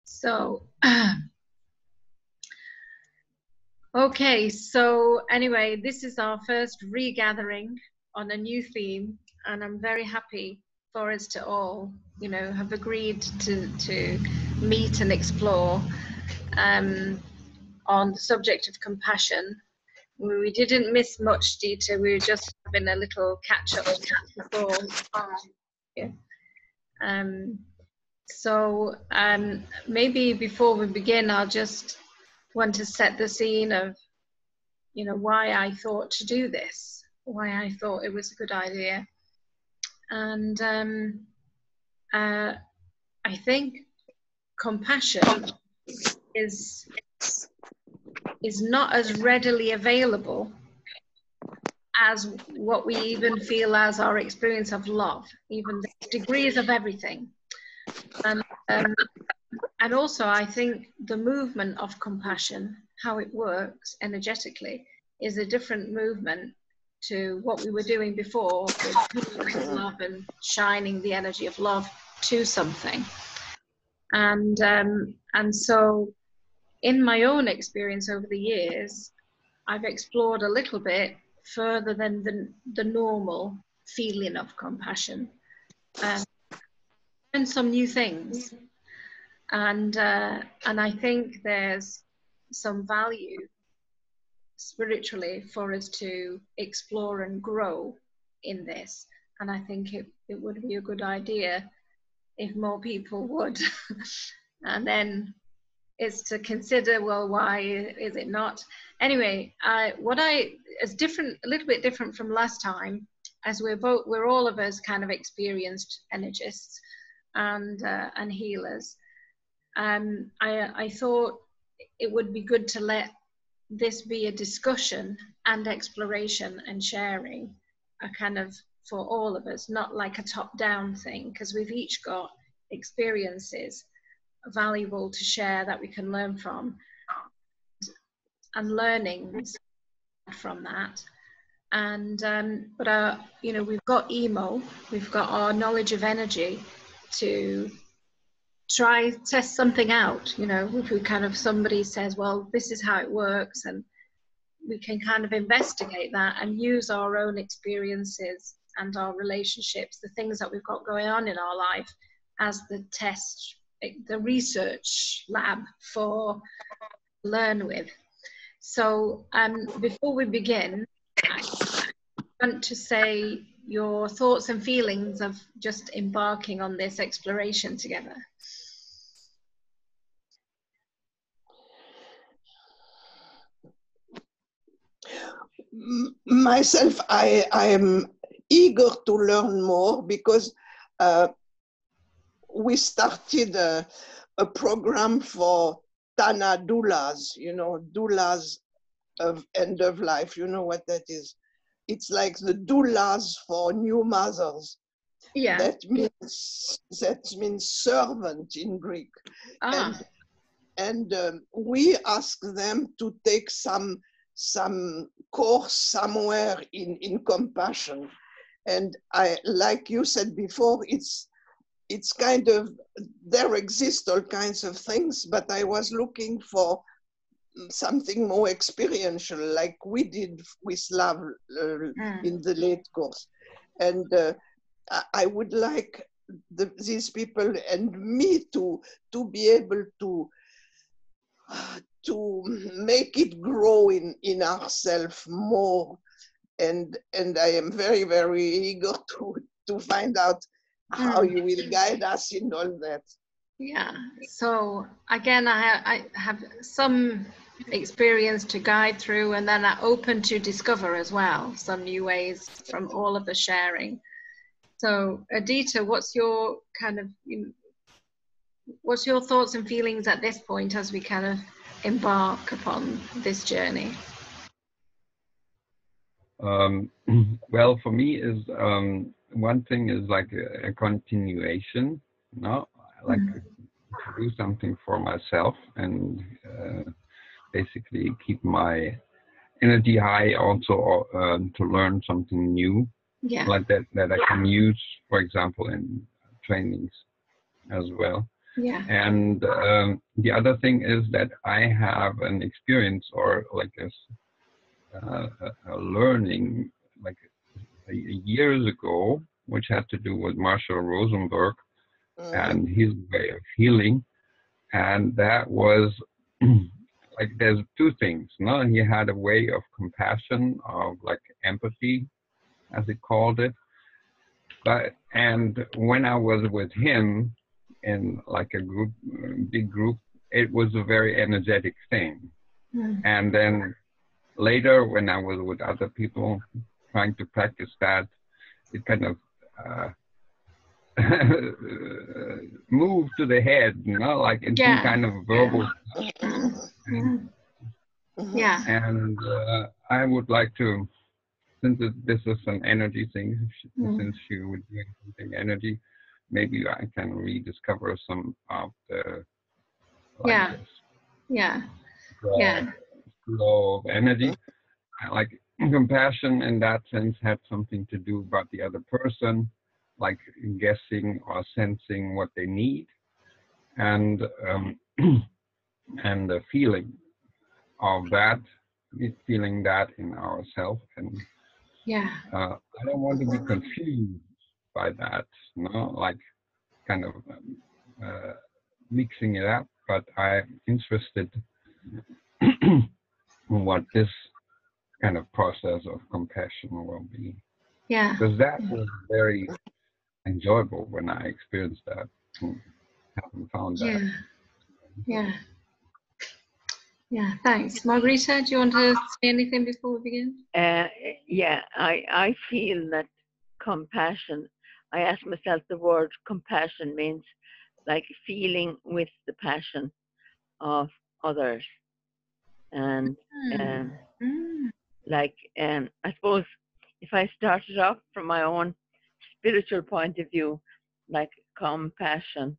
So, okay, so anyway, this is our first regathering on a new theme, and I'm very happy for us to all, have agreed to meet and explore on the subject of compassion. We didn't miss much, Dieter. We were just having a little catch-up before. Yeah. So maybe before we begin, I'll just want to set the scene of, why I thought to do this, why I thought it was a good idea. And I think compassion is not as readily available as what we even feel as our experience of love, even the degrees of everything. And also, I think the movement of compassion, how it works energetically, is a different movement to what we were doing before with love and shining the energy of love to something. And so in my own experience over the years, I've explored a little bit further than the normal feeling of compassion, and some new things. And I think there's some value spiritually for us to explore and grow in this. And I think it would be a good idea if more people would. And then it's to consider, well, why is it not? Anyway, it's different, a little bit different from last time, as we're all of us kind of experienced energists and healers. I thought it would be good to let this be a discussion and exploration and sharing, a kind of for all of us, not like a top-down thing, because we've each got experiences valuable to share that we can learn from, and learnings from that. And but we've got emo, we've got our knowledge of energy to try test something out. If we kind of, somebody says, well, this is how it works, and we can kind of investigate that and use our own experiences and our relationships, the things that we've got going on in our life, as the test, the research lab for learn with. So before we begin, I want to say your thoughts and feelings of just embarking on this exploration together. Myself, I am eager to learn more, because we started a program for Tana doulas, doulas of end of life. You know what that is? It's like the doulas for new mothers. Yeah. That means servant in Greek. And we ask them to take some course somewhere in compassion. And like you said before, it's kind of, there exist all kinds of things, but I was looking for something more experiential, like we did with love in the late course. And I would like these people and me to be able to make it grow in ourselves more. And I am very, very eager to find out how you will guide us in all that. Yeah, so again, I have some experience to guide through, and then I'm open to discover as well some new ways from all of the sharing. So Adita, what's your thoughts and feelings at this point as we kind of embark upon this journey? Well, for me is one thing is like a continuation. I like to do something for myself and basically keep my energy high. Also to learn something new, like that I can use, for example, in trainings as well. Yeah. And the other thing is that I have an experience or like a learning like years ago, which had to do with Marshall Rosenberg and his way of healing. And that was like, there's two things. No, he had a way of compassion, of like empathy, as he called it. And when I was with him in like a group, big group, it was a very energetic thing. And then later, when I was with other people trying to practice that, it kind of moved to the head, you know, like in some kind of verbal. Yeah. And I would like to, since this is an energy thing, since you were doing something energy, maybe I can rediscover some of the flow of energy. Like compassion in that sense had something to do about the other person, like guessing or sensing what they need, and and the feeling of that, feeling that in ourselves. And I don't want to be confused by that, you know, like kind of mixing it up, but I'm interested in what this kind of process of compassion will be. Yeah. Because that was very enjoyable when I experienced that. Haven't found that. Yeah, thanks. Margarita, do you want to say anything before we begin? Yeah, I feel that compassion, I ask myself, the word compassion means like feeling with the passion of others. And like, I suppose if I started off from my own spiritual point of view, like compassion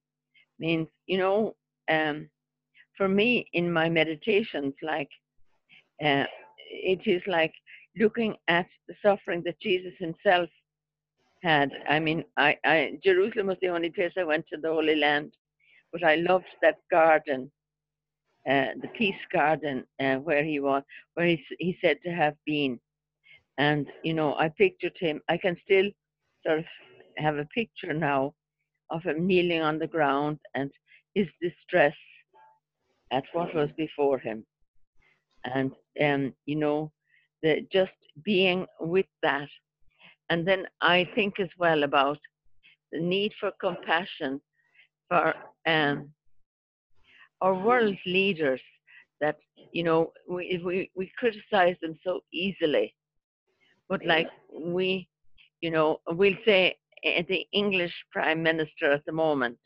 means, you know, for me in my meditations, like it is like looking at the suffering that Jesus himself had. I mean, Jerusalem was the only place I went to the Holy Land, but I loved that garden, the peace garden, where he was, where he said to have been. And, you know, I pictured him. I can still sort of have a picture now of him kneeling on the ground and his distress at what was before him. And, you know, just being with that. And then I think as well about the need for compassion for our world leaders, that, you know, we criticize them so easily. But like we, you know, we'll say the English Prime Minister at the moment,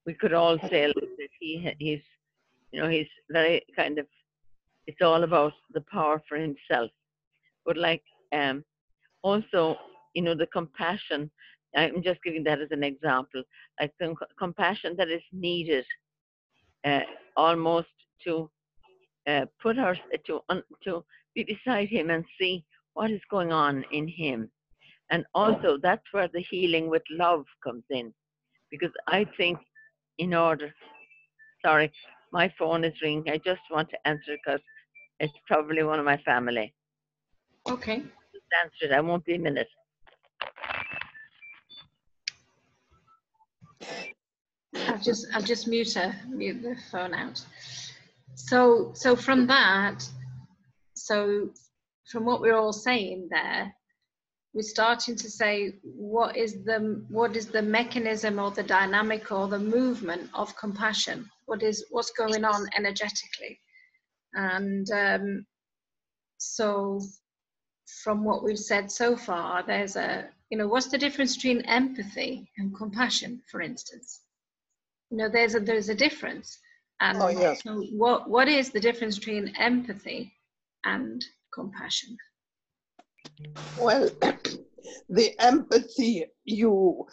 we could all say that he's, you know, he's very kind of, it's all about the power for himself. But like also, you know, the compassion, I'm just giving that as an example, like the compassion that is needed almost to put her, to be beside him and see what is going on in him. And also that's where the healing with love comes in. Because I think in order, sorry, my phone is ringing. I just want to answer because it's probably one of my family. Okay. Just answer it. I won't be a minute. I'll just mute the phone out. So from that, so from what we're all saying there, we're starting to say what is the mechanism or the dynamic or the movement of compassion? What's going on energetically? And so from what we've said so far, there's what's the difference between empathy and compassion, for instance? You know, there's a difference. And so what is the difference between empathy and compassion? Well, the empathy, you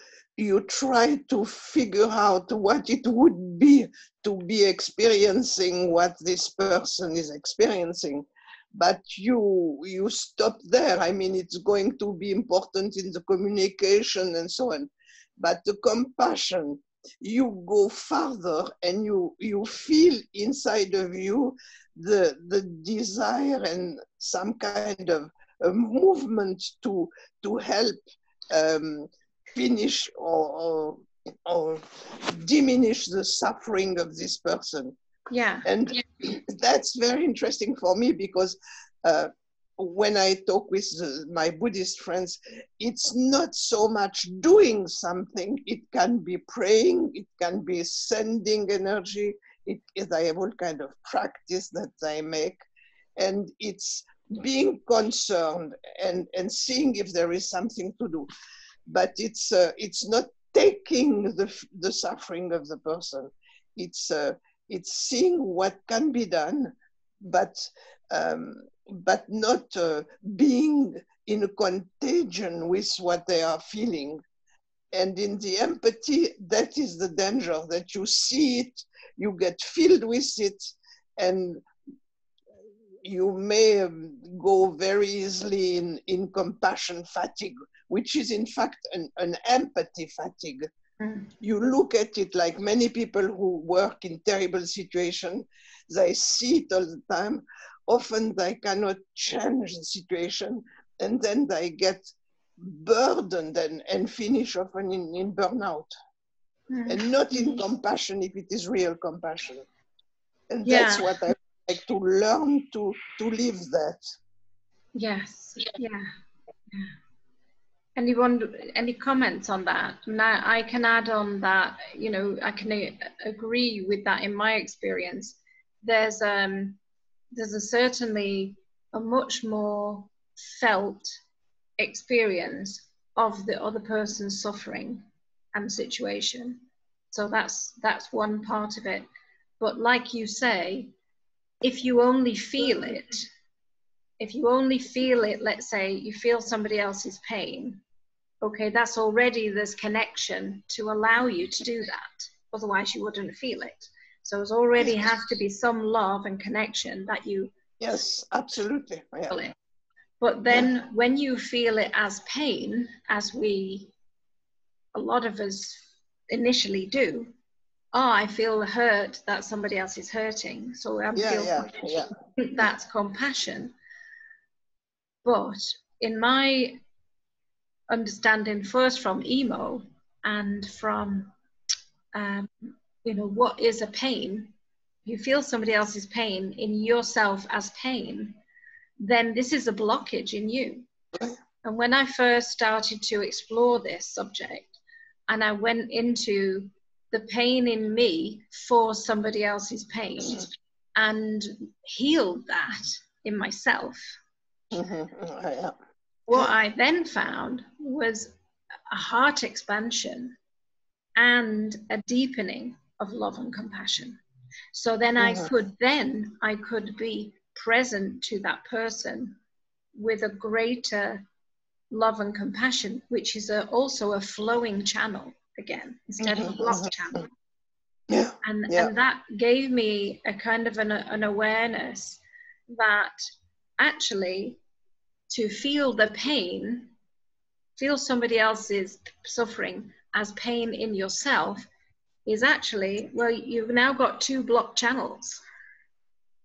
try to figure out what it would be to be experiencing what this person is experiencing, but you stop there. I mean, it's going to be important in the communication and so on, but the compassion you go farther and you feel inside of you the desire and some kind of a movement to help finish or diminish the suffering of this person. Yeah. And that's very interesting for me because when I talk with my Buddhist friends, it's not so much doing something. It can be praying, it can be sending energy. I have all kind of practice that I make. And it's being concerned and seeing if there is something to do. But it's not taking the suffering of the person. It's seeing what can be done, but not being in a contagion with what they are feeling. And in the empathy, that is the danger, that you see it, you get filled with it, and you may go very easily in compassion fatigue, which is in fact an empathy fatigue. You look at it like many people who work in terrible situations, they see it all the time. Often they cannot change the situation, and then they get burdened and finish often in burnout, and not in compassion if it is real compassion. And that's what I like to learn to live that. Yes. Yeah. Any comments on that? Now I can add on that, you know, I can agree with that in my experience. There's certainly a much more felt experience of the other person's suffering and situation. So that's one part of it. But like you say, if you only feel it, let's say you feel somebody else's pain, okay, that's already, there's connection to allow you to do that. Otherwise you wouldn't feel it. So it already has to be some love and connection that you... Yes, absolutely. Feel it. But then when you feel it as pain, as a lot of us initially do, I feel hurt that somebody else is hurting. So I think that's compassion. But in my understanding, first from emo and from, you know, what is a pain? You feel somebody else's pain in yourself as pain, then this is a blockage in you. And when I first started to explore this subject and I went into the pain in me for somebody else's pain and healed that in myself, what I then found was a heart expansion and a deepening of love and compassion. So then I could be present to that person with a greater love and compassion, which is also a flowing channel again, instead of a blocked channel. And that gave me a kind of an awareness that actually to feel the pain, feel somebody else's suffering as pain in yourself, is actually, well, you've now got two blocked channels.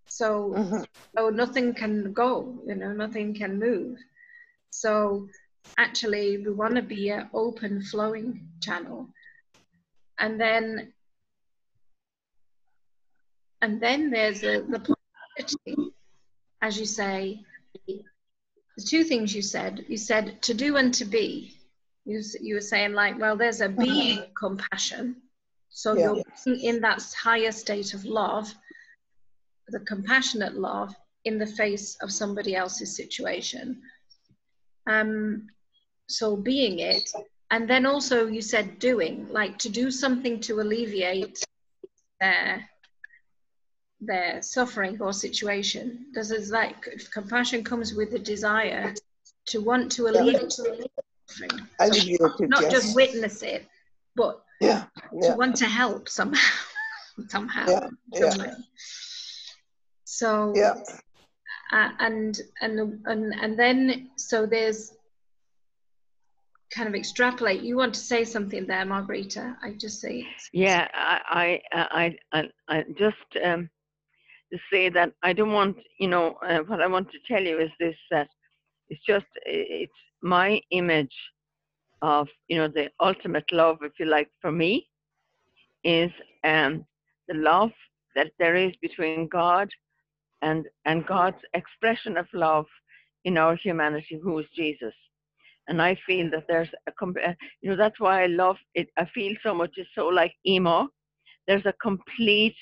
So, so nothing can go, you know, nothing can move. So actually we want to be an open flowing channel. And then there's the polarity, as you say, the two things you said to do and to be. You were saying like, well, there's a being compassion. So you're in that higher state of love, the compassionate love in the face of somebody else's situation. So being it, and then also you said doing, like to do something to alleviate their suffering or situation. This is like compassion comes with the desire to want to alleviate suffering. So not just witness it, but to want to help somehow. Some way. So and then so there's kind of extrapolate. You want to say something there, Margarita? I just say. Yeah, I just to say that I don't want, you know, what I want to tell you is this, that it's my image of, you know, the ultimate love, if you like, for me, is the love that there is between God and God's expression of love in our humanity, who is Jesus. And I feel that there's you know, that's why I love it. I feel so much, it's so like emo. There's a complete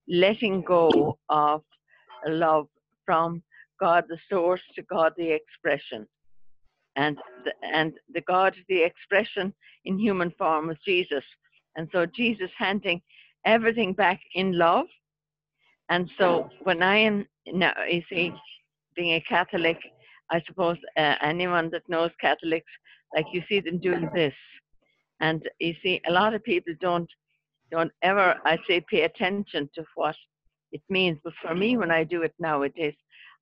letting go of love from God the source to God the expression. And the God, the expression in human form, was Jesus. And so Jesus handing everything back in love. And so when I am now, you see, being a Catholic, I suppose anyone that knows Catholics, like, you see them doing this. And you see, a lot of people don't ever, I'd say, pay attention to what it means. But for me, when I do it nowadays,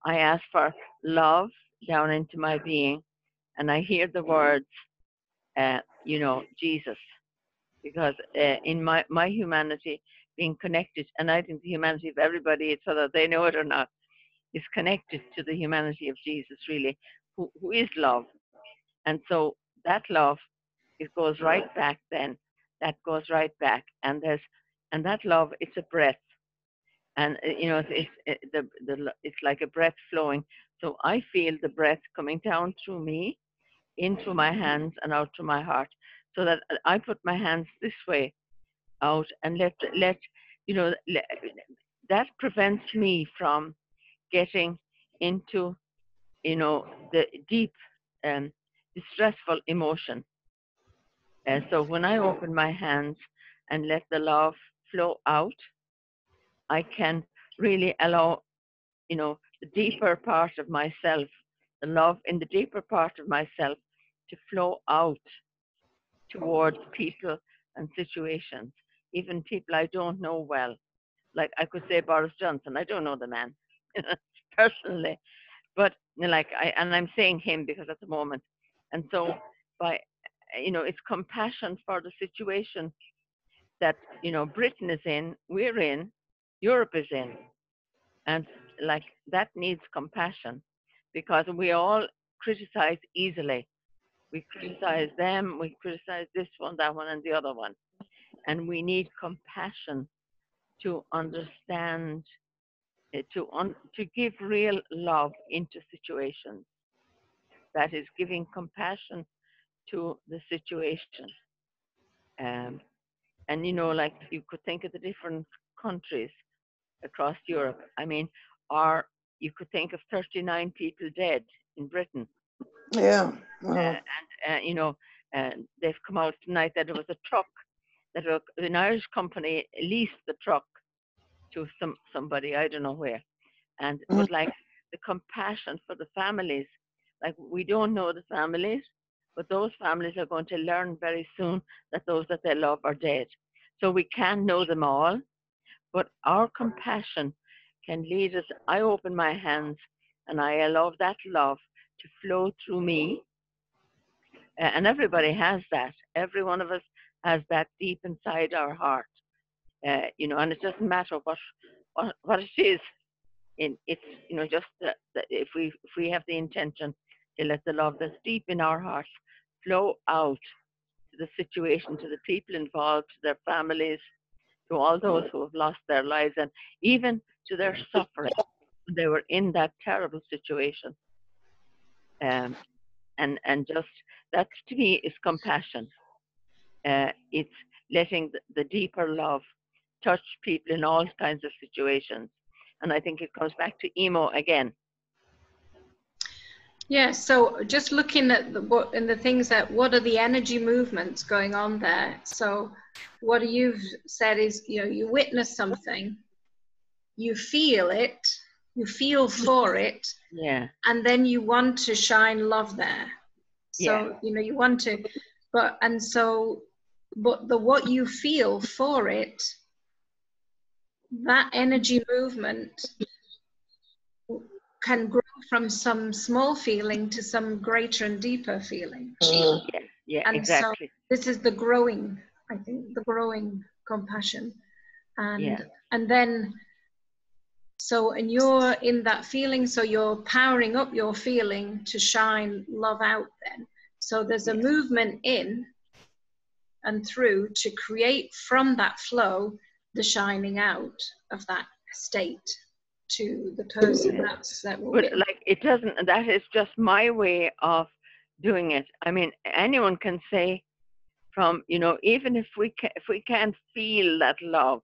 I ask for love down into my being, and I hear the words, you know, Jesus, because in my humanity, being connected, and I think the humanity of everybody, whether they know it or not, is connected to the humanity of Jesus, really, who is love. And so that love, it goes right back then. That goes right back. And that love, it's a breath. And, you know, it's like a breath flowing. So I feel the breath coming down through me, in through my hands and out through my heart. So that I put my hands this way out and let you know, that prevents me from getting into, you know, the deep distressful emotion. So when I open my hands and let the love flow out, I can really allow, you know, the deeper part of myself, the love in the deeper part of myself, to flow out towards people and situations, even people I don't know well. Like, I could say Boris Johnson, I don't know the man personally, but like, I'm saying him because at the moment. And so by, you know, it's compassion for the situation that, you know, Britain is in, we're in, Europe is in. And like, that needs compassion, because we all criticize easily. We criticize them, we criticize this one, that one, and the other one. And we need compassion to understand, to give real love into situations. That is giving compassion to the situation. And, you know, like, you could think of the different countries across Europe. I mean, or you could think of 39 people dead in Britain. Yeah. Wow. And you know, they've come out tonight that it was a truck, that an Irish company leased the truck to somebody, I don't know where. And but like, the compassion for the families, like, we don't know the families, but those families are going to learn very soon that those that they love are dead. So we can't know them all, but our compassion can lead us. I open my hands and I allow that love to flow through me. And everybody has that. Every one of us has that deep inside our heart. You know, and it doesn't matter what it is. It's, you know, just that if we have the intention to let the love that's deep in our hearts flow out to the situation, to the people involved, to their families, to all those who have lost their lives, and even to their suffering when they were in that terrible situation. And just that, to me, is compassion. It's letting the deeper love touch people in all kinds of situations. And I think it comes back to emo again. Yeah, so just looking at what are the energy movements going on there? So what you've said is, you know, you witness something, you feel it, you feel for it, yeah, and then you want to shine love there. So yeah, you know, you want to, but what you feel for it, that energy movement can grow from some small feeling to some greater and deeper feeling. Yeah, And exactly. so this is the growing, I think, the growing compassion. And then, so, and you're in that feeling, so you're powering up your feeling to shine love out then. So there's a movement in and through to create from that flow the shining out of that state to the person that will But be. like, it doesn't, that is just my way of doing it. I mean, anyone can say from, you know, even if we can't feel that love,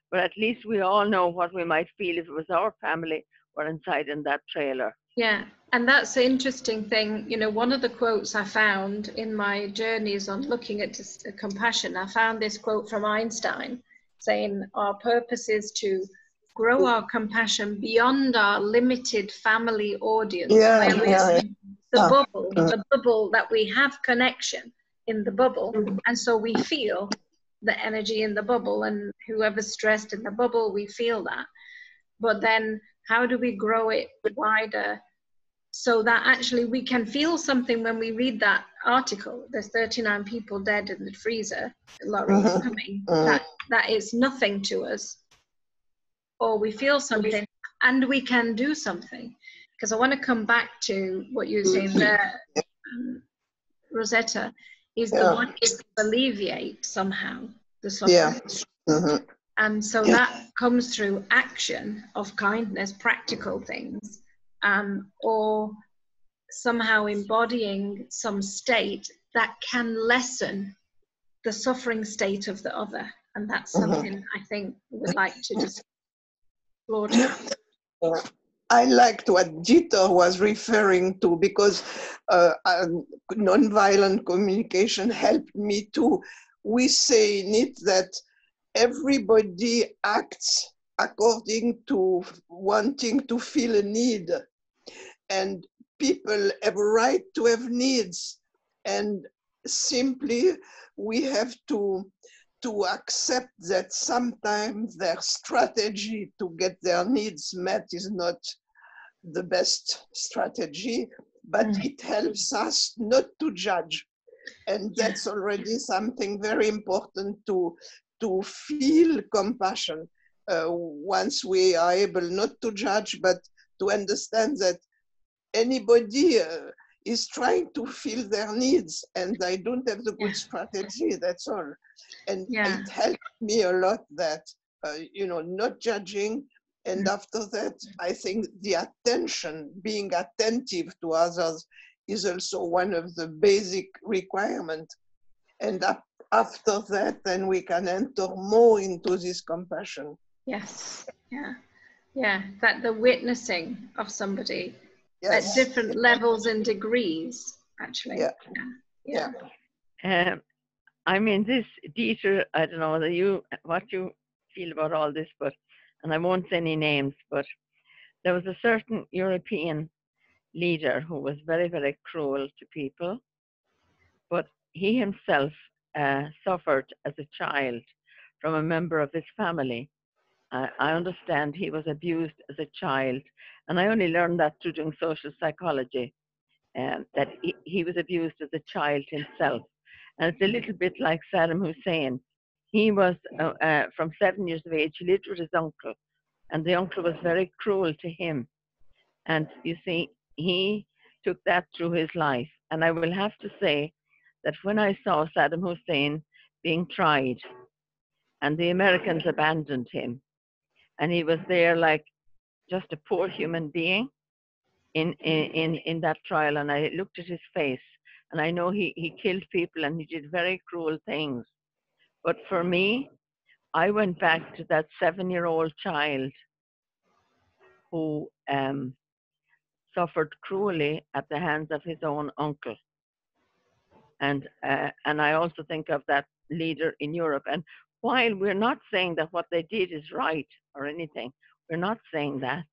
but at least we all know what we might feel if it was our family were inside in that trailer. Yeah, and that's the interesting thing. You know, one of the quotes I found in my journeys on looking at compassion, I found this quote from Einstein saying, our purpose is to grow our compassion beyond our limited family audience. The bubble that we have connection in the bubble. And so we feel the energy in the bubble, and whoever's stressed in the bubble, we feel that. But then how do we grow it wider so that actually we can feel something when we read that article? There's 39 people dead in the freezer, lorry coming, that is nothing to us. Or we feel something and we can do something. Because I want to come back to what you were saying there, Rosetta, is the one is to alleviate somehow the suffering. And so that comes through action of kindness, practical things, or somehow embodying some state that can lessen the suffering state of the other. And that's something I think we would like to just explore. I liked what Dieter was referring to, because nonviolent communication helped me too. We say in it that everybody acts according to wanting to feel a need, and people have a right to have needs, and simply we have to accept that sometimes their strategy to get their needs met is not the best strategy, but it helps us not to judge. And that's already something very important, to feel compassion once we are able not to judge, but to understand that anybody is trying to fill their needs, and I don't have the good strategy, that's all. And it helped me a lot that, not judging. And after that, I think the attention, being attentive to others, is also one of the basic requirements. And after that, then we can enter more into this compassion. Yes, that the witnessing of somebody at different levels and degrees, actually. I mean, this, Dieter, I don't know what you feel about all this, but, and I won't say any names, but there was a certain European leader who was very, very cruel to people, but he himself suffered as a child from a member of his family. I understand he was abused as a child, and I only learned that through doing social psychology, that he was abused as a child himself. And it's a little bit like Saddam Hussein. He was, from 7 years of age, he lived with his uncle, and the uncle was very cruel to him. And you see, he took that through his life. And I will have to say that when I saw Saddam Hussein being tried, and the Americans abandoned him, and he was there like just a poor human being in that trial, and I looked at his face, and I know he killed people and he did very cruel things. But for me, I went back to that 7-year-old child who suffered cruelly at the hands of his own uncle. And I also think of that leader in Europe. And while we're not saying that what they did is right or anything, we're not saying that.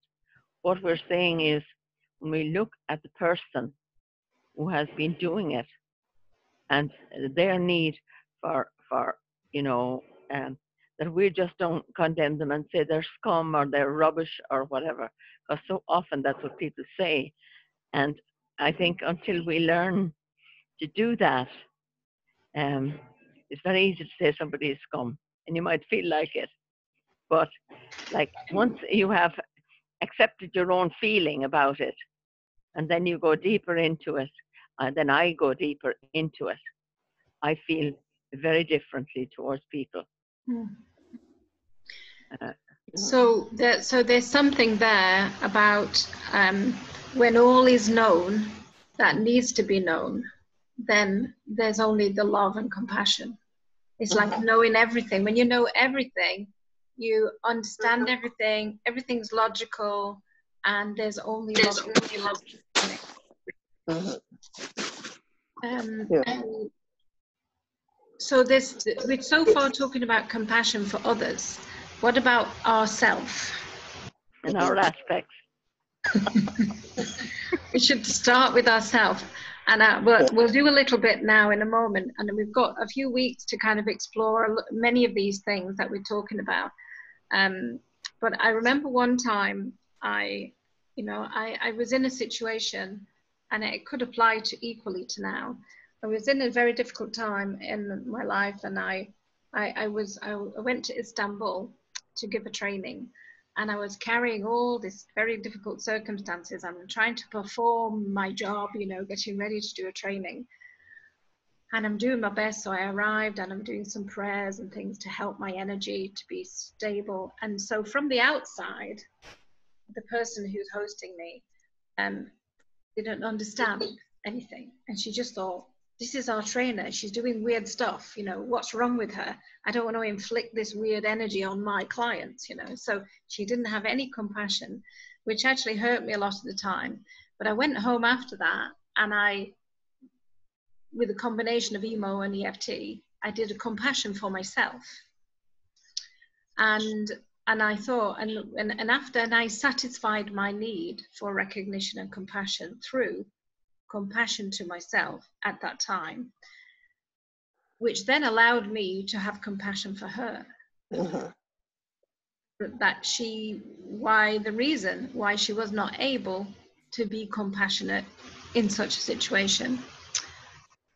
What we're saying is, when we look at the person who has been doing it and their need for that we just don't condemn them and say they're scum or they're rubbish or whatever, because so often that's what people say. And I think until we learn to do that, It's very easy to say somebody is scum, and you might feel like it. But like once you have accepted your own feeling about it, and then you go deeper into it, and then I go deeper into it, I feel very differently towards people. So there's something there about when all is known that needs to be known, then there's only the love and compassion. It's like knowing everything. When you know everything, you understand everything, everything's logical, and there's only love. So we're so far talking about compassion for others. What about ourselves? In our aspects. We should start with ourselves. And we'll do a little bit now in a moment. And we've got a few weeks to kind of explore many of these things that we're talking about. But I remember one time I was in a situation, and it could apply to equally to now. I was in a very difficult time in my life, and I went to Istanbul to give a training, and I was carrying all these very difficult circumstances. I'm trying to perform my job, getting ready to do a training, and I'm doing my best. So I arrived, and I'm doing some prayers and things to help my energy to be stable. And so from the outside, the person who's hosting me didn't understand anything, and she just thought, this is our trainer, she's doing weird stuff, what's wrong with her? I don't want to inflict this weird energy on my clients, so she didn't have any compassion, which actually hurt me a lot of the time. But I went home after that, and with a combination of emo and EFT, I did a compassion for myself, and I thought, and after, and I satisfied my need for recognition and compassion through compassion to myself at that time, which then allowed me to have compassion for her. The reason why she was not able to be compassionate in such a situation.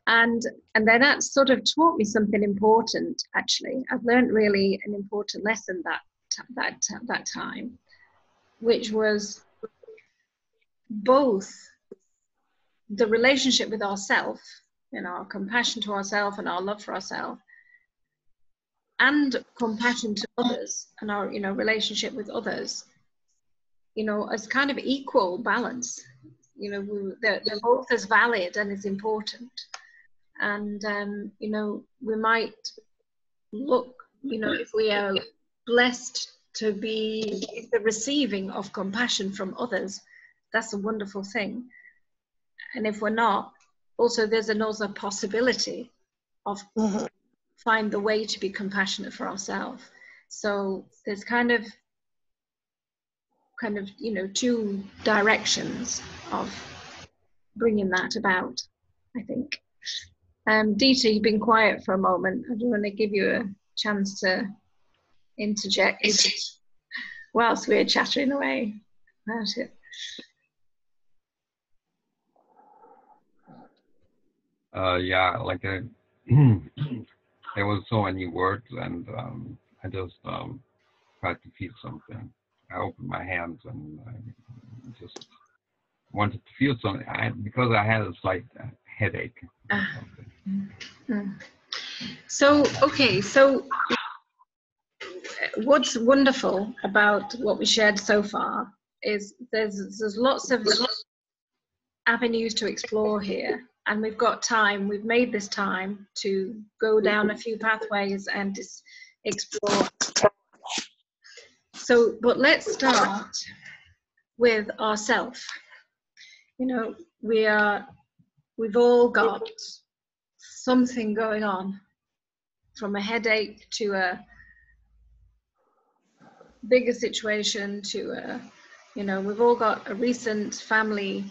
And then that sort of taught me something important, actually. I've learned really an important lesson that time, which was both the relationship with ourselves, our compassion to ourselves and our love for ourselves, and compassion to others and our relationship with others, as kind of equal balance. They're both as valid and as important. And we might look, if we are blessed to be the receiving of compassion from others, that's a wonderful thing. And if we're not, also there's another possibility of find the way to be compassionate for ourselves. So there's kind of two directions of bringing that about, I think. Dita, you've been quiet for a moment. I do want to give you a chance to interject whilst we're chattering away about it. There was so many words, and I just tried to feel something. I opened my hands, and I just wanted to feel something, because I had a slight headache. So what's wonderful about what we shared so far is there's lots of avenues to explore here, and we've got time. We've made this time to go down a few pathways and just explore. So, but let's start with ourselves. We've all got something going on, from a headache to a bigger situation to we've all got a recent family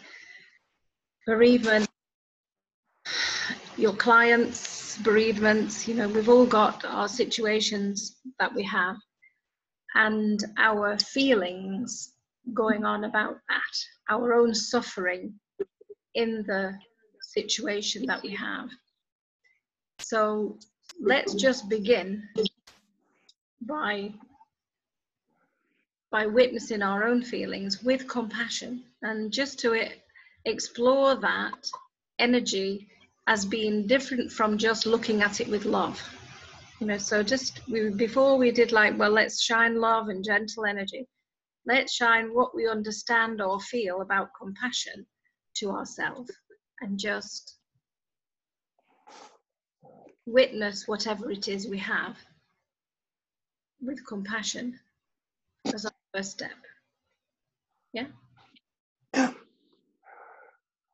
bereavement, your clients' bereavements, we've all got our situations that we have and our feelings going on about that, our own suffering in the situation that we have. So let's just begin by witnessing our own feelings with compassion, and just to explore that energy as being different from just looking at it with love. You know, so just before we did like, well, let's shine love and gentle energy. Let's shine what we understand or feel about compassion to ourselves, and just witness whatever it is we have with compassion as our first step. Yeah?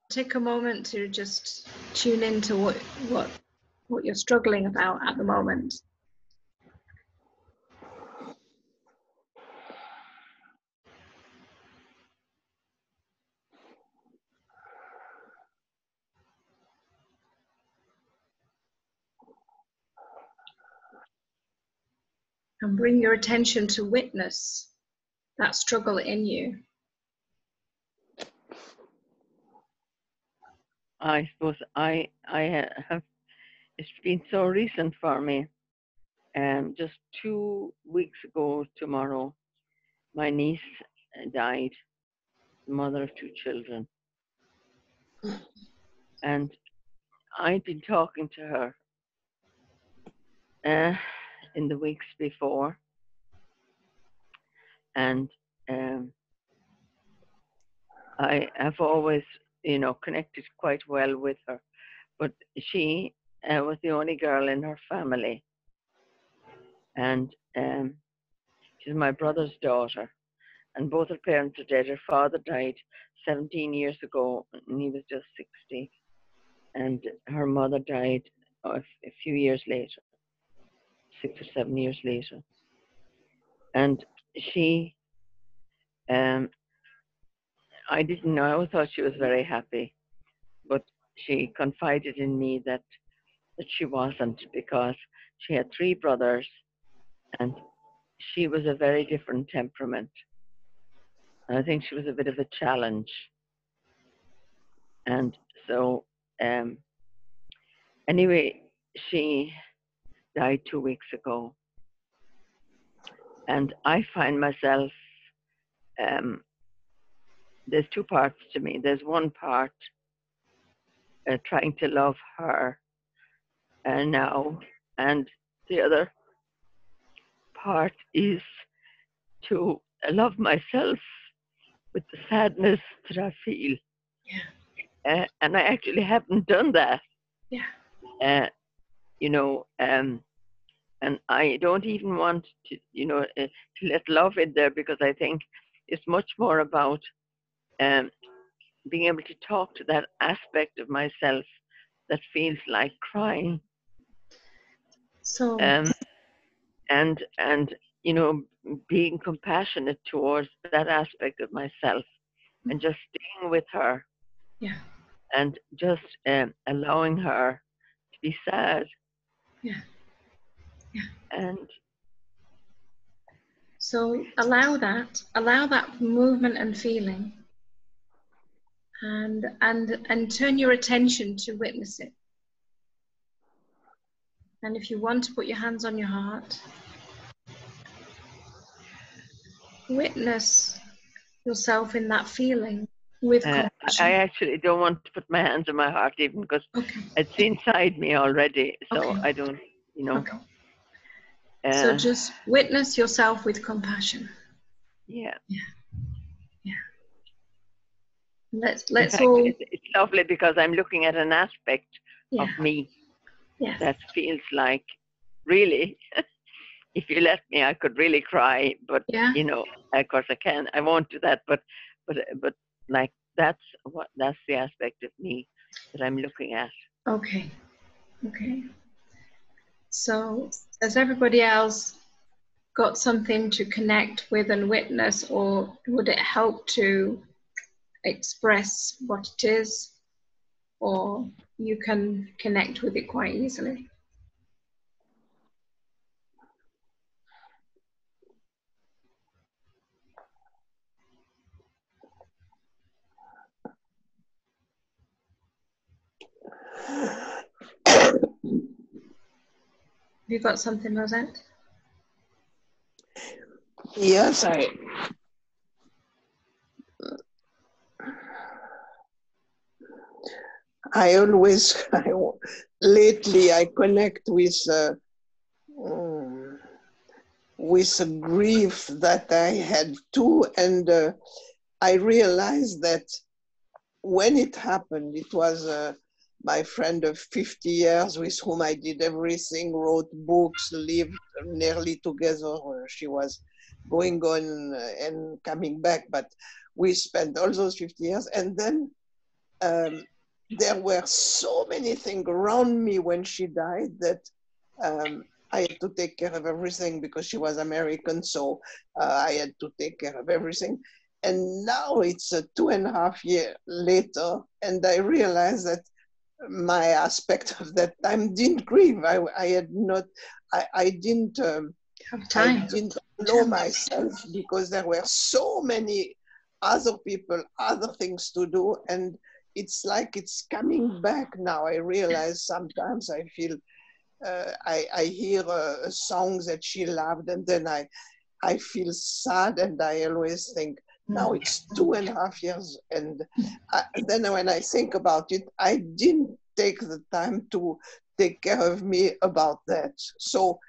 Take a moment to just tune into what you're struggling about at the moment. And bring your attention to witness that struggle in you. I suppose I have, it's been so recent for me. Just 2 weeks ago tomorrow, my niece died, mother of 2 children. And I'd been talking to her in the weeks before. And I have always, connected quite well with her. But she was the only girl in her family. And she's my brother's daughter. And both her parents are dead. Her father died 17 years ago, and he was just 60. And her mother died a few years later, 6 or 7 years later. And she, I didn't know, I always thought she was very happy, but she confided in me that she wasn't, because she had 3 brothers and she was a very different temperament. And I think she was a bit of a challenge. And so, anyway, she died 2 weeks ago. And I find myself, there's 2 parts to me. There's one part trying to love her now, and the other part is to love myself with the sadness that I feel. Yeah. And I actually haven't done that. Yeah. And I don't even want to, to let love in there, because I think it's much more about being able to talk to that aspect of myself that feels like crying. So and being compassionate towards that aspect of myself, and just staying with her. Yeah. And just allowing her to be sad. Yeah. Yeah. And so allow that movement and feeling, and turn your attention to witness it. And if you want to put your hands on your heart, witness yourself in that feeling with compassion. I actually don't want to put my hands on my heart, even, because it's inside me already. So I don't, Okay. So just witness yourself with compassion. Yeah. Yeah. Yeah. Let's fact, all. It's lovely, because I'm looking at an aspect of me that feels like, really, if you let me, I could really cry. But of course I can. I won't do that. But like, that's the aspect of me that I'm looking at. Okay. So has everybody else got something to connect with and witness, or would it help to express what it is, or you can connect with it quite easily? you got something, Rosette? Yes, I always, lately I connect with a grief that I had too, and I realized that when it happened, it was my friend of 50 years with whom I did everything, wrote books, lived nearly together. She was going on and coming back, but we spent all those 50 years. And then there were so many things around me when she died that I had to take care of everything because she was American, so I had to take care of everything. And now it's 2.5 years later, and I realized that my aspect of that time didn't grieve. I had not, I didn't, Have time. I didn't know myself because there were so many other people, other things to do, and it's like it's coming back now. I realize sometimes I feel, I hear a song that she loved, and then I feel sad, and I always think, now it's 2.5 years. And then when I think about it, I didn't take the time to take care of me about that. So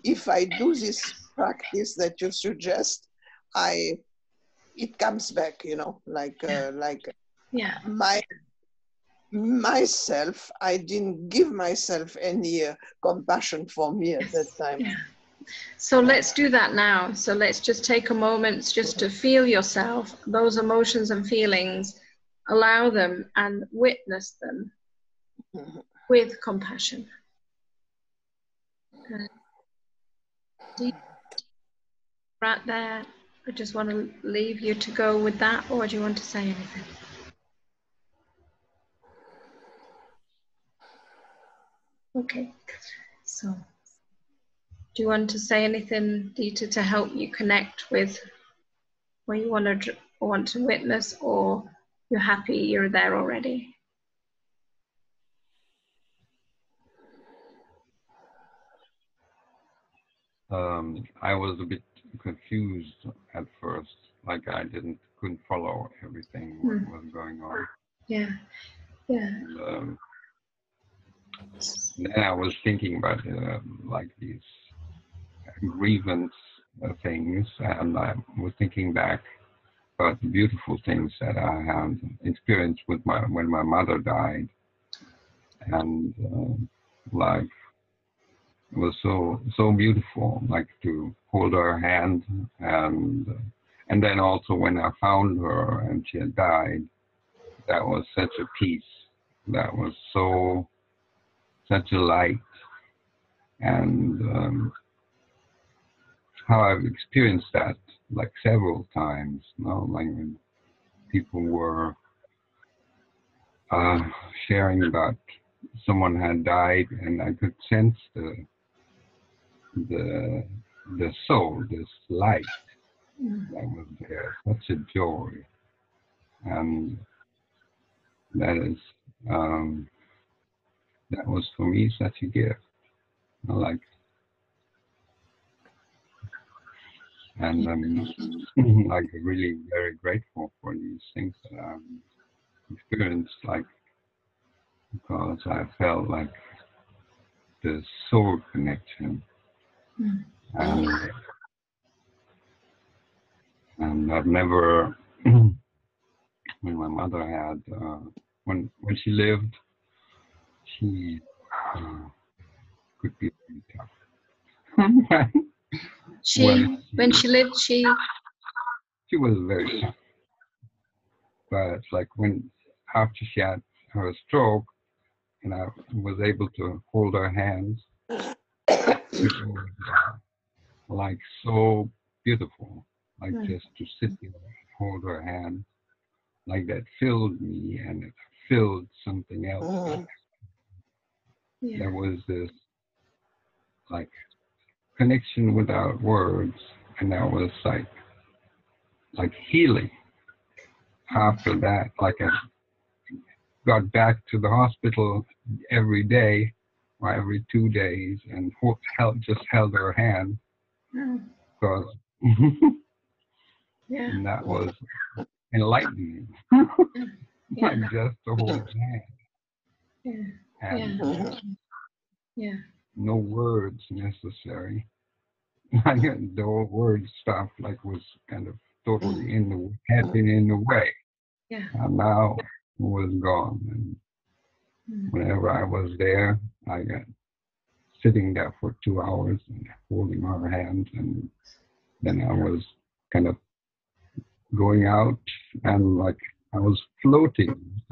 if I do this practice that you suggest, it comes back, you know, like Yeah. myself, I didn't give myself any compassion for me at that time. Yeah. So let's do that now. So let's just take a moment just to feel yourself, those emotions and feelings, allow them and witness them with compassion. Right there, I just want to leave you to go with that, or do you want to say anything? Okay, so do you want to say anything, Dita, to help you connect with where you want to witness, or you're happy you're there already? I was a bit confused at first, like I couldn't follow everything what was going on. Yeah, yeah. And, then I was thinking about like these grievance things, and I was thinking back about the beautiful things that I had experienced with when my mother died, and like it was so beautiful, like to hold her hand, and then also when I found her and she had died, that was such a peace, that was such a light, and how I've experienced that like several times, you know, like when people were sharing about someone had died, and I could sense the soul, this light that was there, such a joy, and that was for me such a gift. Like, and I'm like really very grateful for these things that I've experienced, like because I felt like the soul connection, and I've never. When my mother had, when she lived, she could be really tough. When she lived, she was very tough. But like after she had her stroke, and I was able to hold her hands, it was like so beautiful, like just to sit there and hold her hand, like that filled me, and it filled something else. There was this like connection without words, and that was like healing. After that, like I got back to the hospital every day, every 2 days and just held her hand because Yeah. and that was enlightening. Yeah. Like just to hold his hand. Yeah. And Yeah. no words necessary. Like the word stuff like was kind of totally had been in the way. Yeah. And now it was gone. And whenever I was there, I got sitting there for 2 hours and holding her hands, and then I was kind of going out and like I was floating.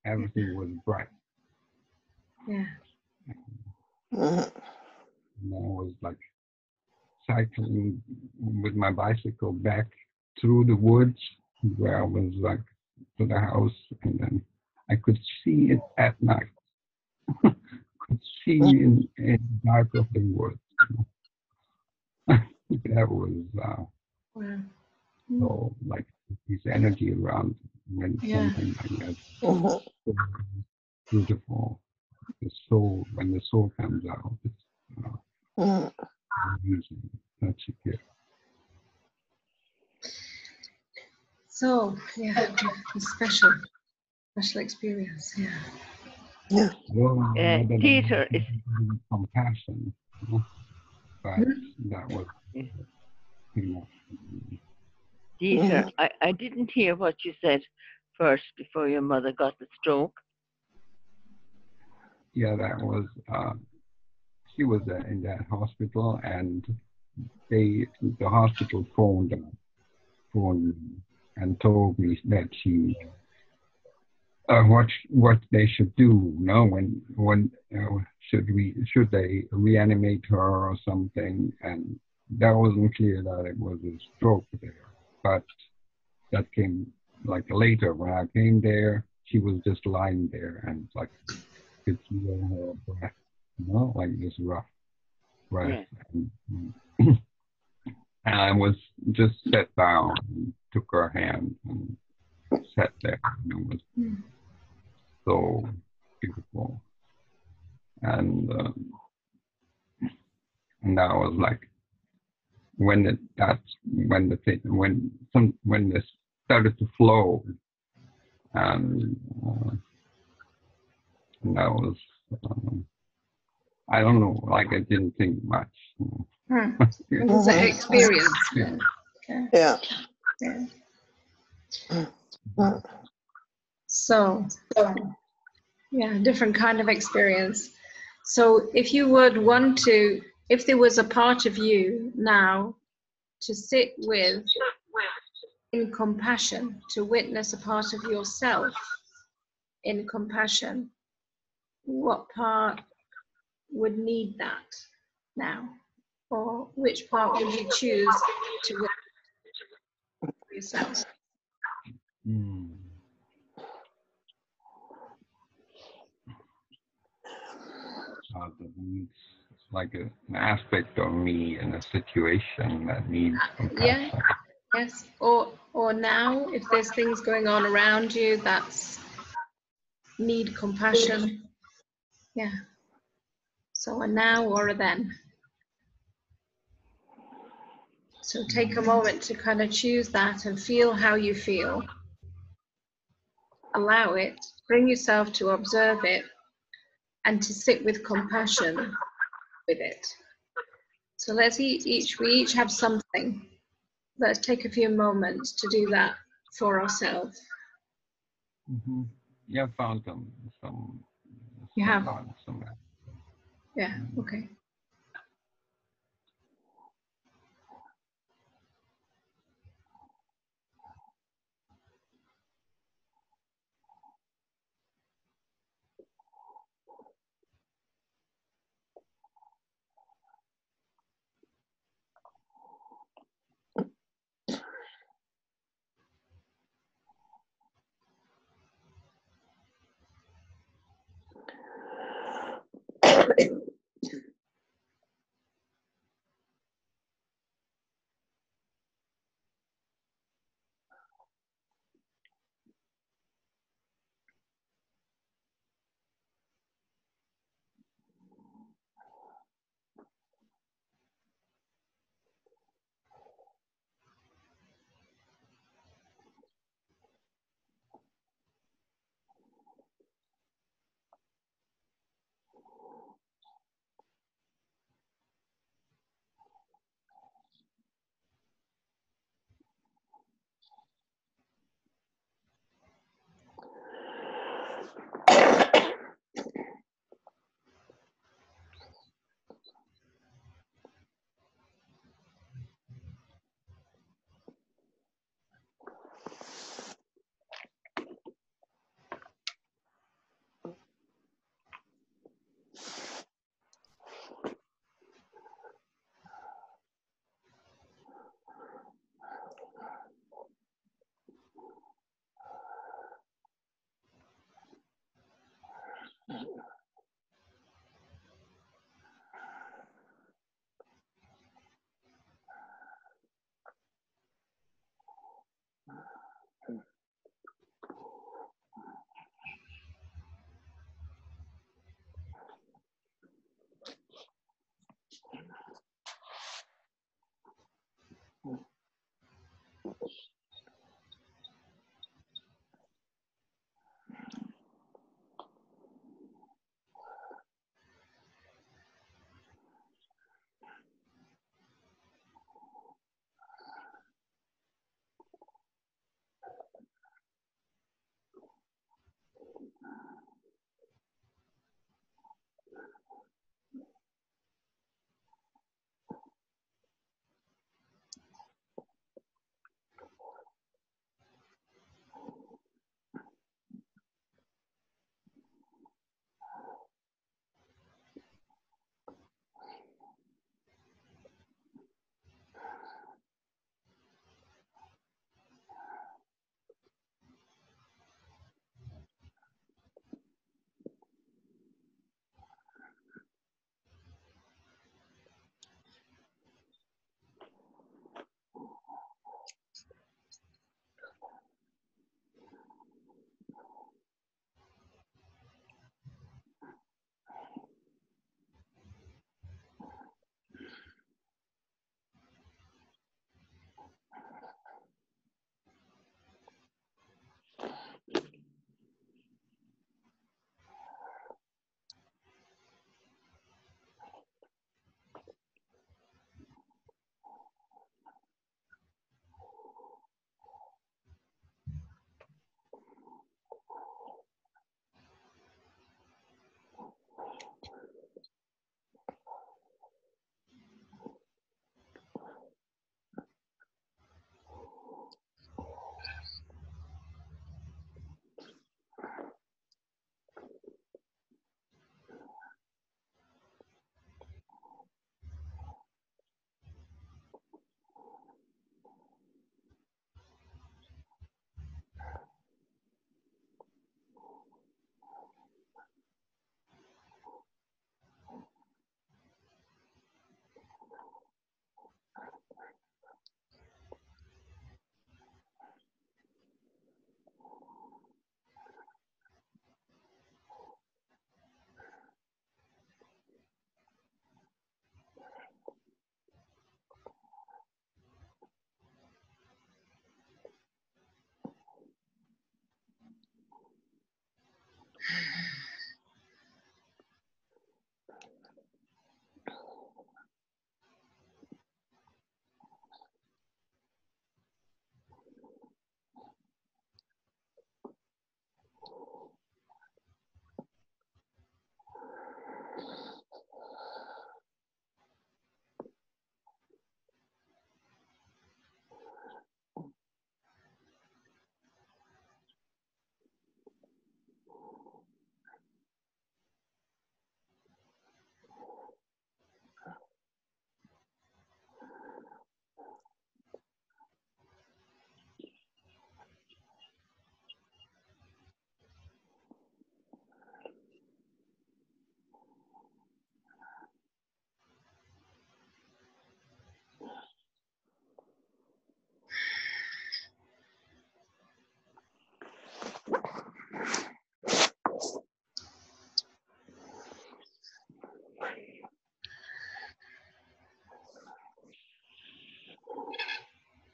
Everything was bright. Yeah. And I was like cycling with my bicycle back through the woods where I was like to the house, and then I could see it at night. Could see in the dark of the woods. That was Wow. so like this energy around when something like that. So beautiful. The soul, when the soul comes out, it's amazing. That's a gift. So yeah, a special experience. Yeah. Yeah. Well, Peter is compassion, but that was, Peter. I didn't hear what you said first before your mother got the stroke. Yeah, that was. She was in that hospital, and the hospital phoned me and told me that she what they should do. When should they reanimate her or something? And that wasn't clear that it was a stroke there, but that came like later. When I came there, she was just lying there and like could feel her breath, like this rough breath. Yeah. And I was just sat down and took her hand and sat there, and it was so beautiful. And that was like when this started to flow, and that was I don't know, like I didn't think much. It was an experience. Okay. Yeah. Yeah. So yeah, different kind of experience. So if you would want to, if there was a part of you now to sit with in compassion, to witness a part of yourself in compassion, what part would need that now? Or which part would you choose to witness for yourself? It's like an aspect of me in a situation that needs compassion. Yeah. Yes. Or now, if there's things going on around you that's need compassion. Yeah. So a now or a then. So take a moment to kind of choose that and feel how you feel. Allow it, bring yourself to observe it and to sit with compassion with it. So let's we each have something. Let's take a few moments to do that for ourselves. Yeah, I found some. You have? Some. Yeah, okay.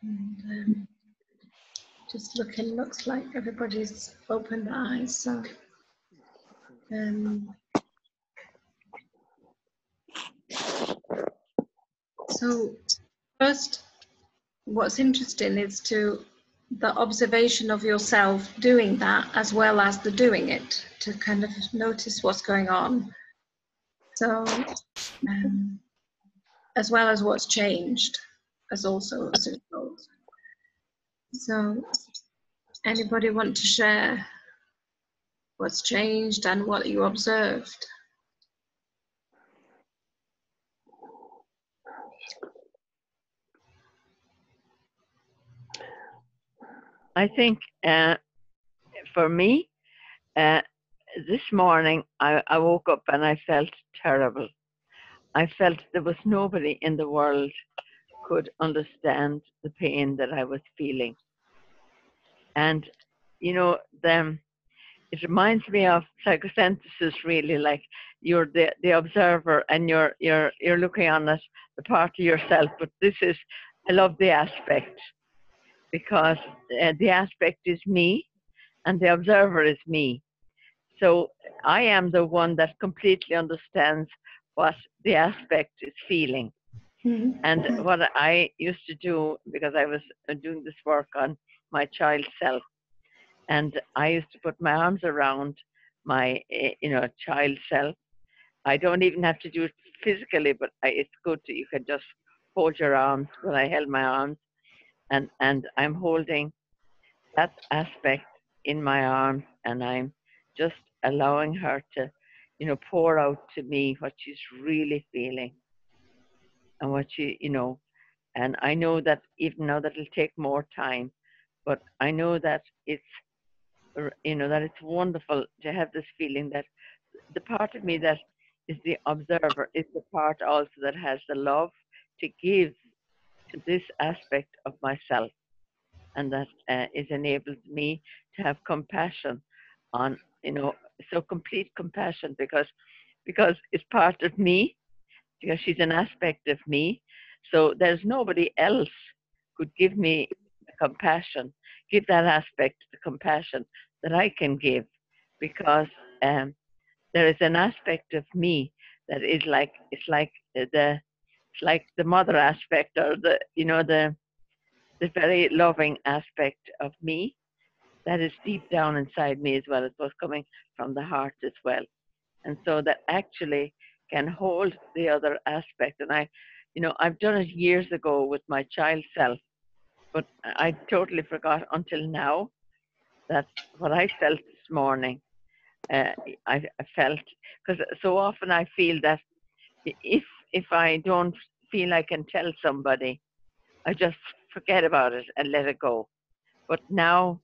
And, just looking, looks like everybody's opened their eyes. So, so first, what's interesting is the observation of yourself doing that as well as the doing it, to kind of notice what's going on. So, as well as what's changed as also as a result. So, anybody want to share what's changed and what you observed? I think for me, this morning I woke up and I felt terrible. I felt there was nobody in the world could understand the pain that I was feeling. And, you know, it reminds me of psychosynthesis, really, like you're the observer and you're looking on at the part of yourself. But I love the aspect, because the aspect is me and the observer is me. So I am the one that completely understands what the aspect is feeling. Mm-hmm. And what I used to do, because I was doing this work on my child self, and I used to put my arms around my, child self. I don't even have to do it physically, but it's good to, you can just hold your arms. When I held my arms, and I'm holding that aspect in my arms, and I'm just allowing her to, pour out to me what she's really feeling, and what she, and I know that even now that it'll take more time, but I know that it's, that it's wonderful to have this feeling that the part of me that is the observer is the part also that has the love to give to this aspect of myself, and that is enabled me to have compassion on, so complete compassion, because it's part of me, because she's an aspect of me. So there's nobody else could give me compassion, give that aspect the compassion that I can give, because there is an aspect of me that is like, it's like the mother aspect, or the very loving aspect of me that is deep down inside me as well. It's what's coming from the heart as well. And so that actually can hold the other aspect. And I've done it years ago with my child self, but I totally forgot until now that what I felt this morning, I felt, because so often I feel that if I don't feel I can tell somebody, I just forget about it and let it go. But now,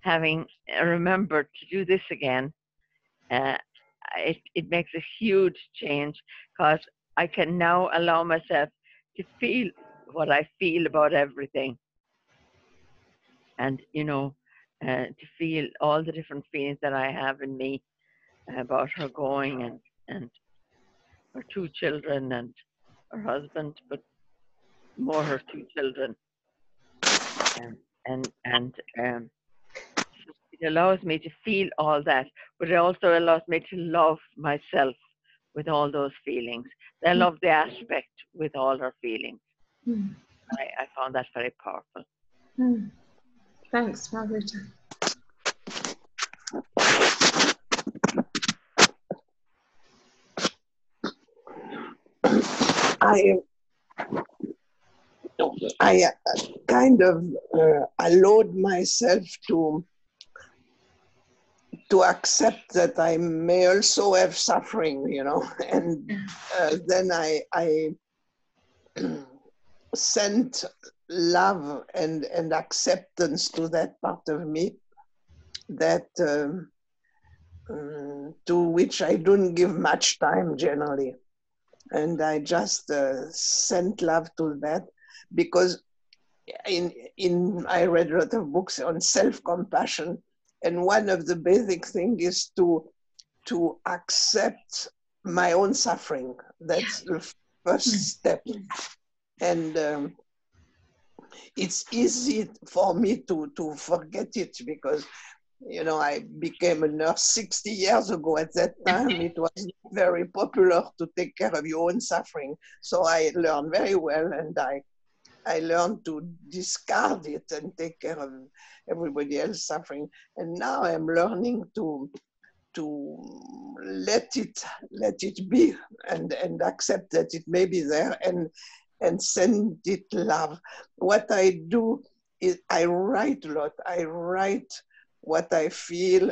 having remembered to do this again, it makes a huge change, because I can now allow myself to feel what I feel about everything, and to feel all the different feelings that I have in me about her going, and her 2 children and her husband, but more her 2 children, and it allows me to feel all that, but it also allows me to love myself with all those feelings. I love the aspect with all her feelings. I found that very powerful. Thanks, Margarita. I kind of allowed myself to accept that I may also have suffering, and then I sent love and acceptance to that part of me that to which I don't give much time generally. And I just sent love to that, because I read a lot of books on self-compassion, and one of the basic things is to accept my own suffering. That's the first step. And it's easy for me to forget it because, you know, I became a nurse 60 years ago. At that time, it was very popular to take care of your own suffering. So I learned very well, and I learned to discard it and take care of everybody else's suffering. And now I'm learning to let it be and accept that it may be there and send it love. What I do is I write a lot. I write what I feel,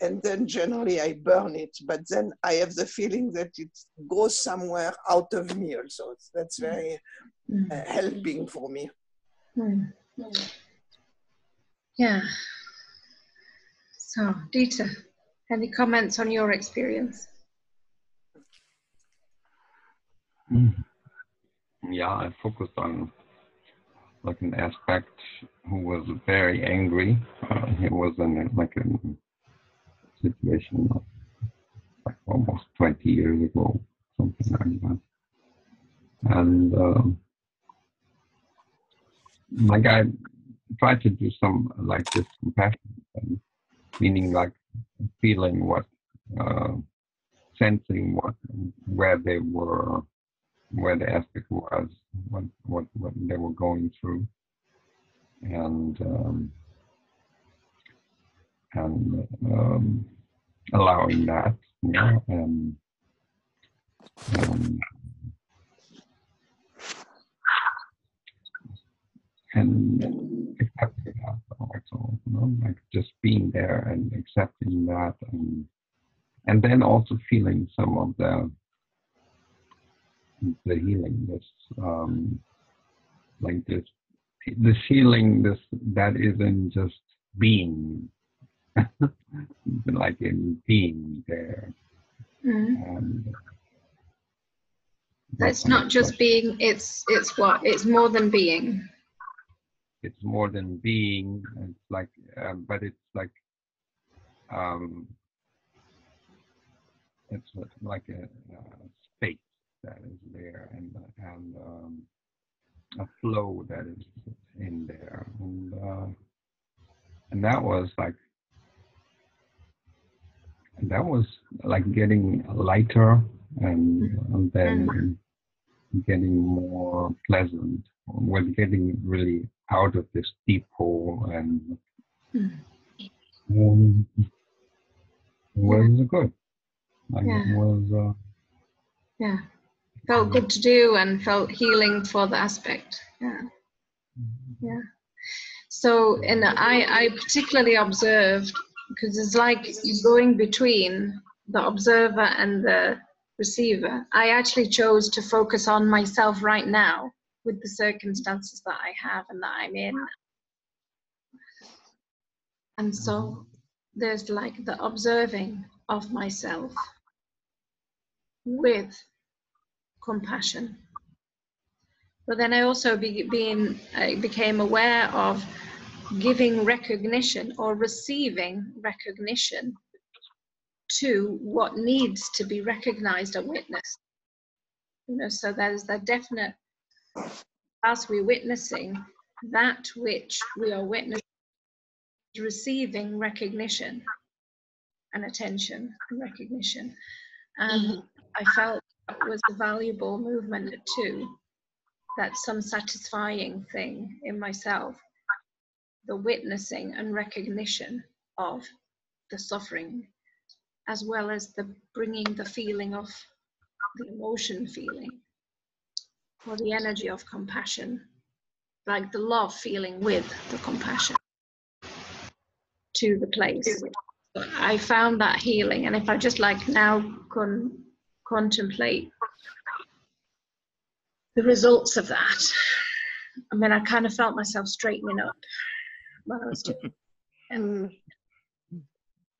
and then generally I burn it. But then I have the feeling that it goes somewhere out of me also. That's very helping for me. Yeah. So, Dieter, any comments on your experience? Yeah, I focused on like an aspect who was very angry. He was in like a situation of like almost 20 years ago, something like that. And like I tried to do some like this compassion thing, meaning like feeling what, sensing what, where they were, where the aspect was, what they were going through, and allowing that, you know, and accepting that also, you know, like just being there and accepting that, and then also feeling some of the healing, this like this healing, that isn't just being, like in being there. And it's not just being, it's what? It's more than being. It's more than being. It's like, but it's like, it's like a space that is there, and a flow that is in there, and that was like getting lighter, and then getting more pleasant. We're getting really out of this deep hole, and it was good. Like it was. Yeah, felt good to do and felt healing for the aspect. Yeah. So, and I particularly observed, because it's like going between the observer and the receiver. I actually chose to focus on myself right now with the circumstances that I have and that I'm in. And so there's like the observing of myself with compassion. But then I also became aware of giving recognition or receiving recognition to what needs to be recognized or witnessed. You know, so there's that definite, as we're witnessing that which we are witnessing, receiving recognition and attention and recognition. And I felt that was a valuable movement too. That's some satisfying thing in myself, the witnessing and recognition of the suffering, as well as the bringing the feeling of the emotion feeling, or the energy of compassion, like the love feeling with the compassion to the place. So I found that healing, and if I just like now contemplate the results of that, I mean, I kind of felt myself straightening up while I was doing it.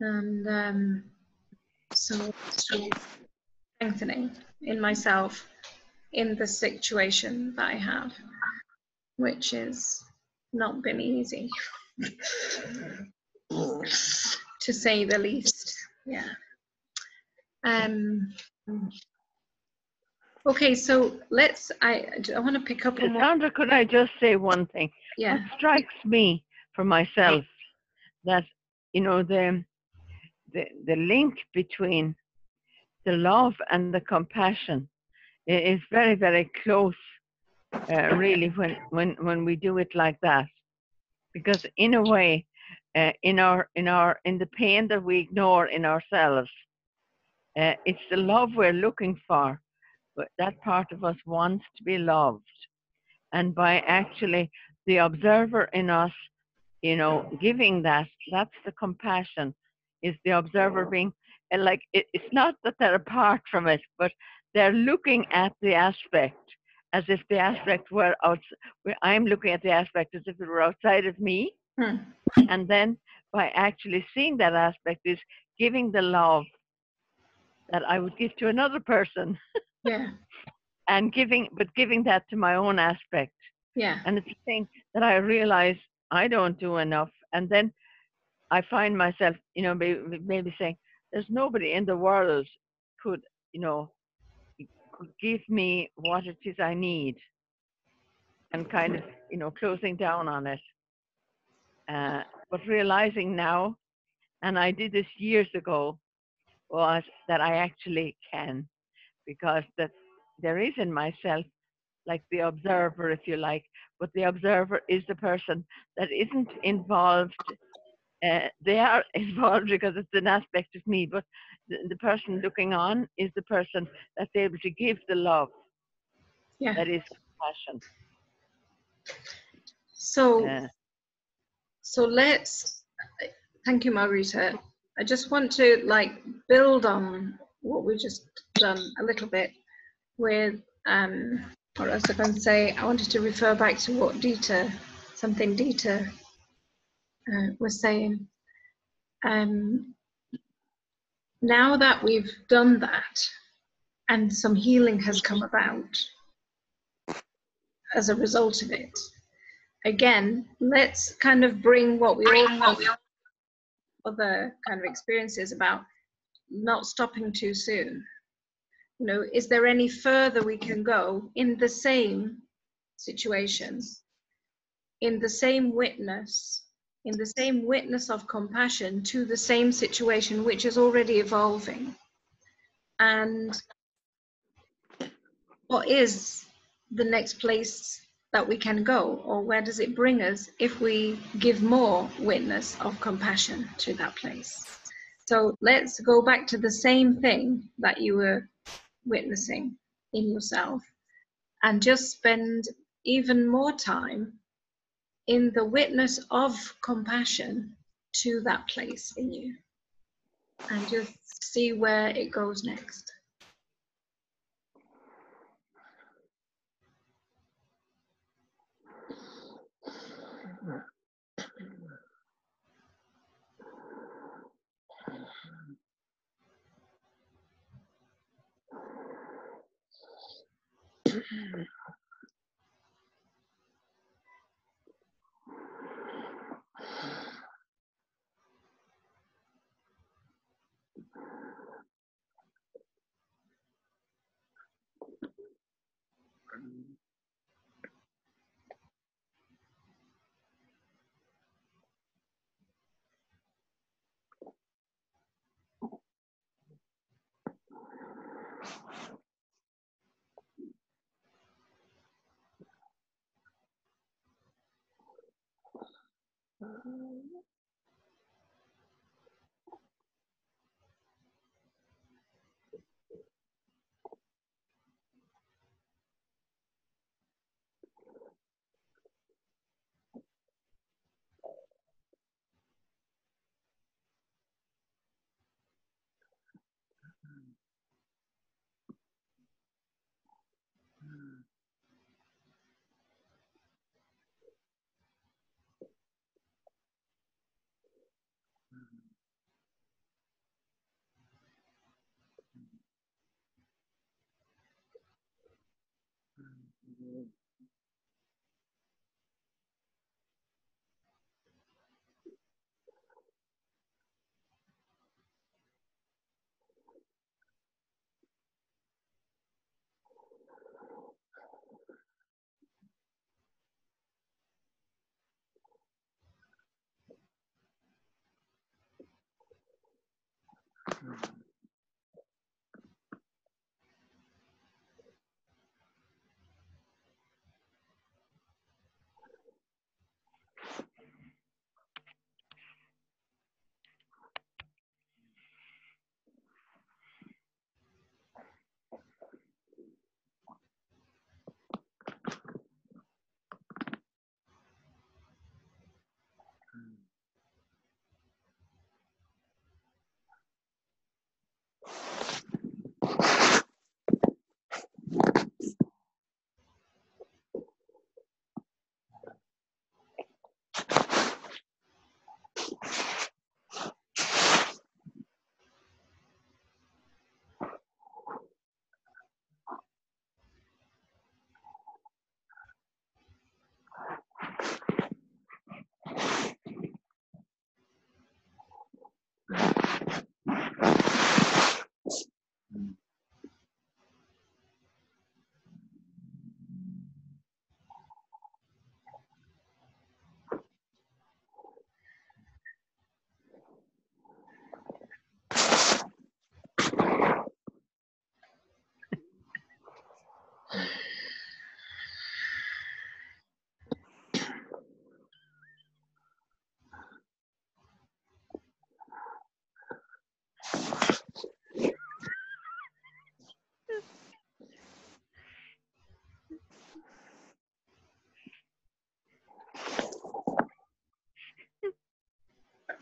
And so strengthening in myself in the situation that I have, which has not been easy, to say the least. Yeah. Okay, so I want to pick up on what. Sandra, could I just say one thing? Yeah. What strikes me for myself, that, you know, the link between the love and the compassion is very, very close, really, when we do it like that. Because in a way, in the pain that we ignore in ourselves, it's the love we're looking for. But that part of us wants to be loved. And by actually the observer in us, you know, giving that, that's the compassion, is the observer being, and like, it's not that they're apart from it, but they're looking at the aspect as if the aspect were out. I'm looking at the aspect as if it were outside of me. And then by actually seeing that aspect is giving the love that I would give to another person. Yeah. And giving that to my own aspect. Yeah. And it's a thing that I realize I don't do enough. And then I find myself, you know, maybe saying, there's nobody in the world could, you know, could give me what it is I need, and kind of, you know, closing down on it. But realizing now, and I did this years ago, was that I actually can, because that there is in myself, like the observer, if you like, but the observer is the person that isn't involved. They are involved because it's an aspect of me, but the person looking on is the person that's able to give the love. Yeah. That is compassion. So, thank you, Margarita. I just want to like build on what we just done a little bit with, or else I can say, I wanted to refer back to what Dita was saying. Now that we've done that and some healing has come about as a result of it, again, let's kind of bring what we all have, other kind of experiences about not stopping too soon. You know, is there any further we can go in the same situations, in the same witness of compassion to the same situation which is already evolving? And what is the next place that we can go, or where does it bring us if we give more witness of compassion to that place? So let's go back to the same thing that you were witnessing in yourself and just spend even more time in the witness of compassion to that place in you, and just see where it goes next.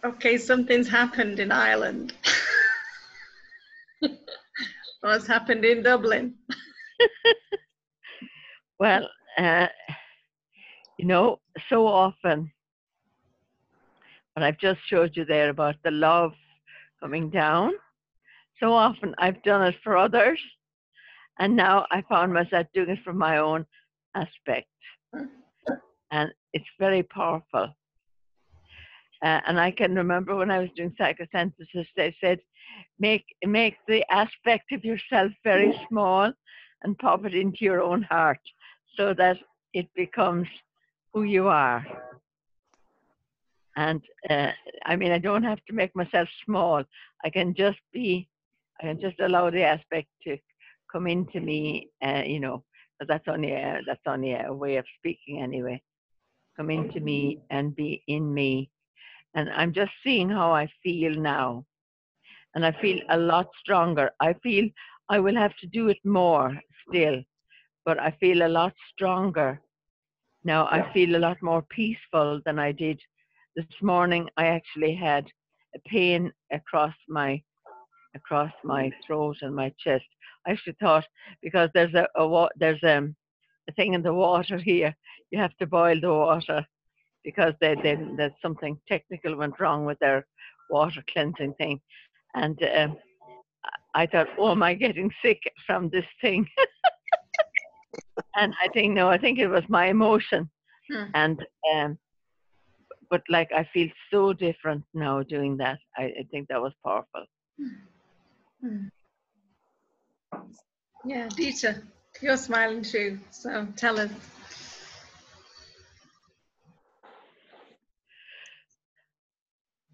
Okay, something's happened in Ireland. What's happened in Dublin? Well, you know, so often, what I've just showed you there about the love coming down, so often I've done it for others, and now I found myself doing it from my own aspect. And it's very powerful. And I can remember when I was doing psychosynthesis, they said, make the aspect of yourself very small and pop it into your own heart so that it becomes who you are. And I mean, I don't have to make myself small. I can just allow the aspect to come into me, you know, but that's only a way of speaking anyway. Come into me and be in me. And I'm just seeing how I feel now. And I feel a lot stronger. I feel I will have to do it more still, but I feel a lot stronger. Now I feel a lot more peaceful than I did this morning. I actually had a pain across my throat and my chest. I actually thought, because there's a thing in the water here, you have to boil the water because there's something technical went wrong with their water cleansing thing. And I thought, oh, am I getting sick from this thing? And I think, no, I think it was my emotion. And but like, I feel so different now doing that. I think that was powerful. Yeah, Dieter, you're smiling too, so tell us.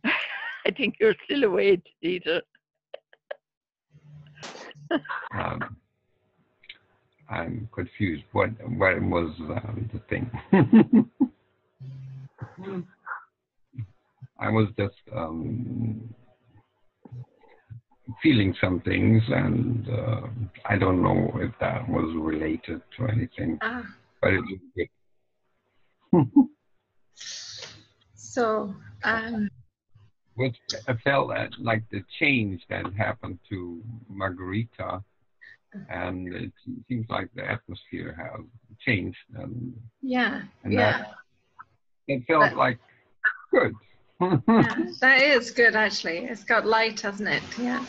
I think you're still awake, Dieter. I'm confused. What was the thing? I was just feeling some things, and I don't know if that was related to anything, but it was good. So, I felt like the change that happened to Margarita, and it seems like the atmosphere has changed. And it felt like good. Yeah, that is good, actually. It's got light, hasn't it? Yeah.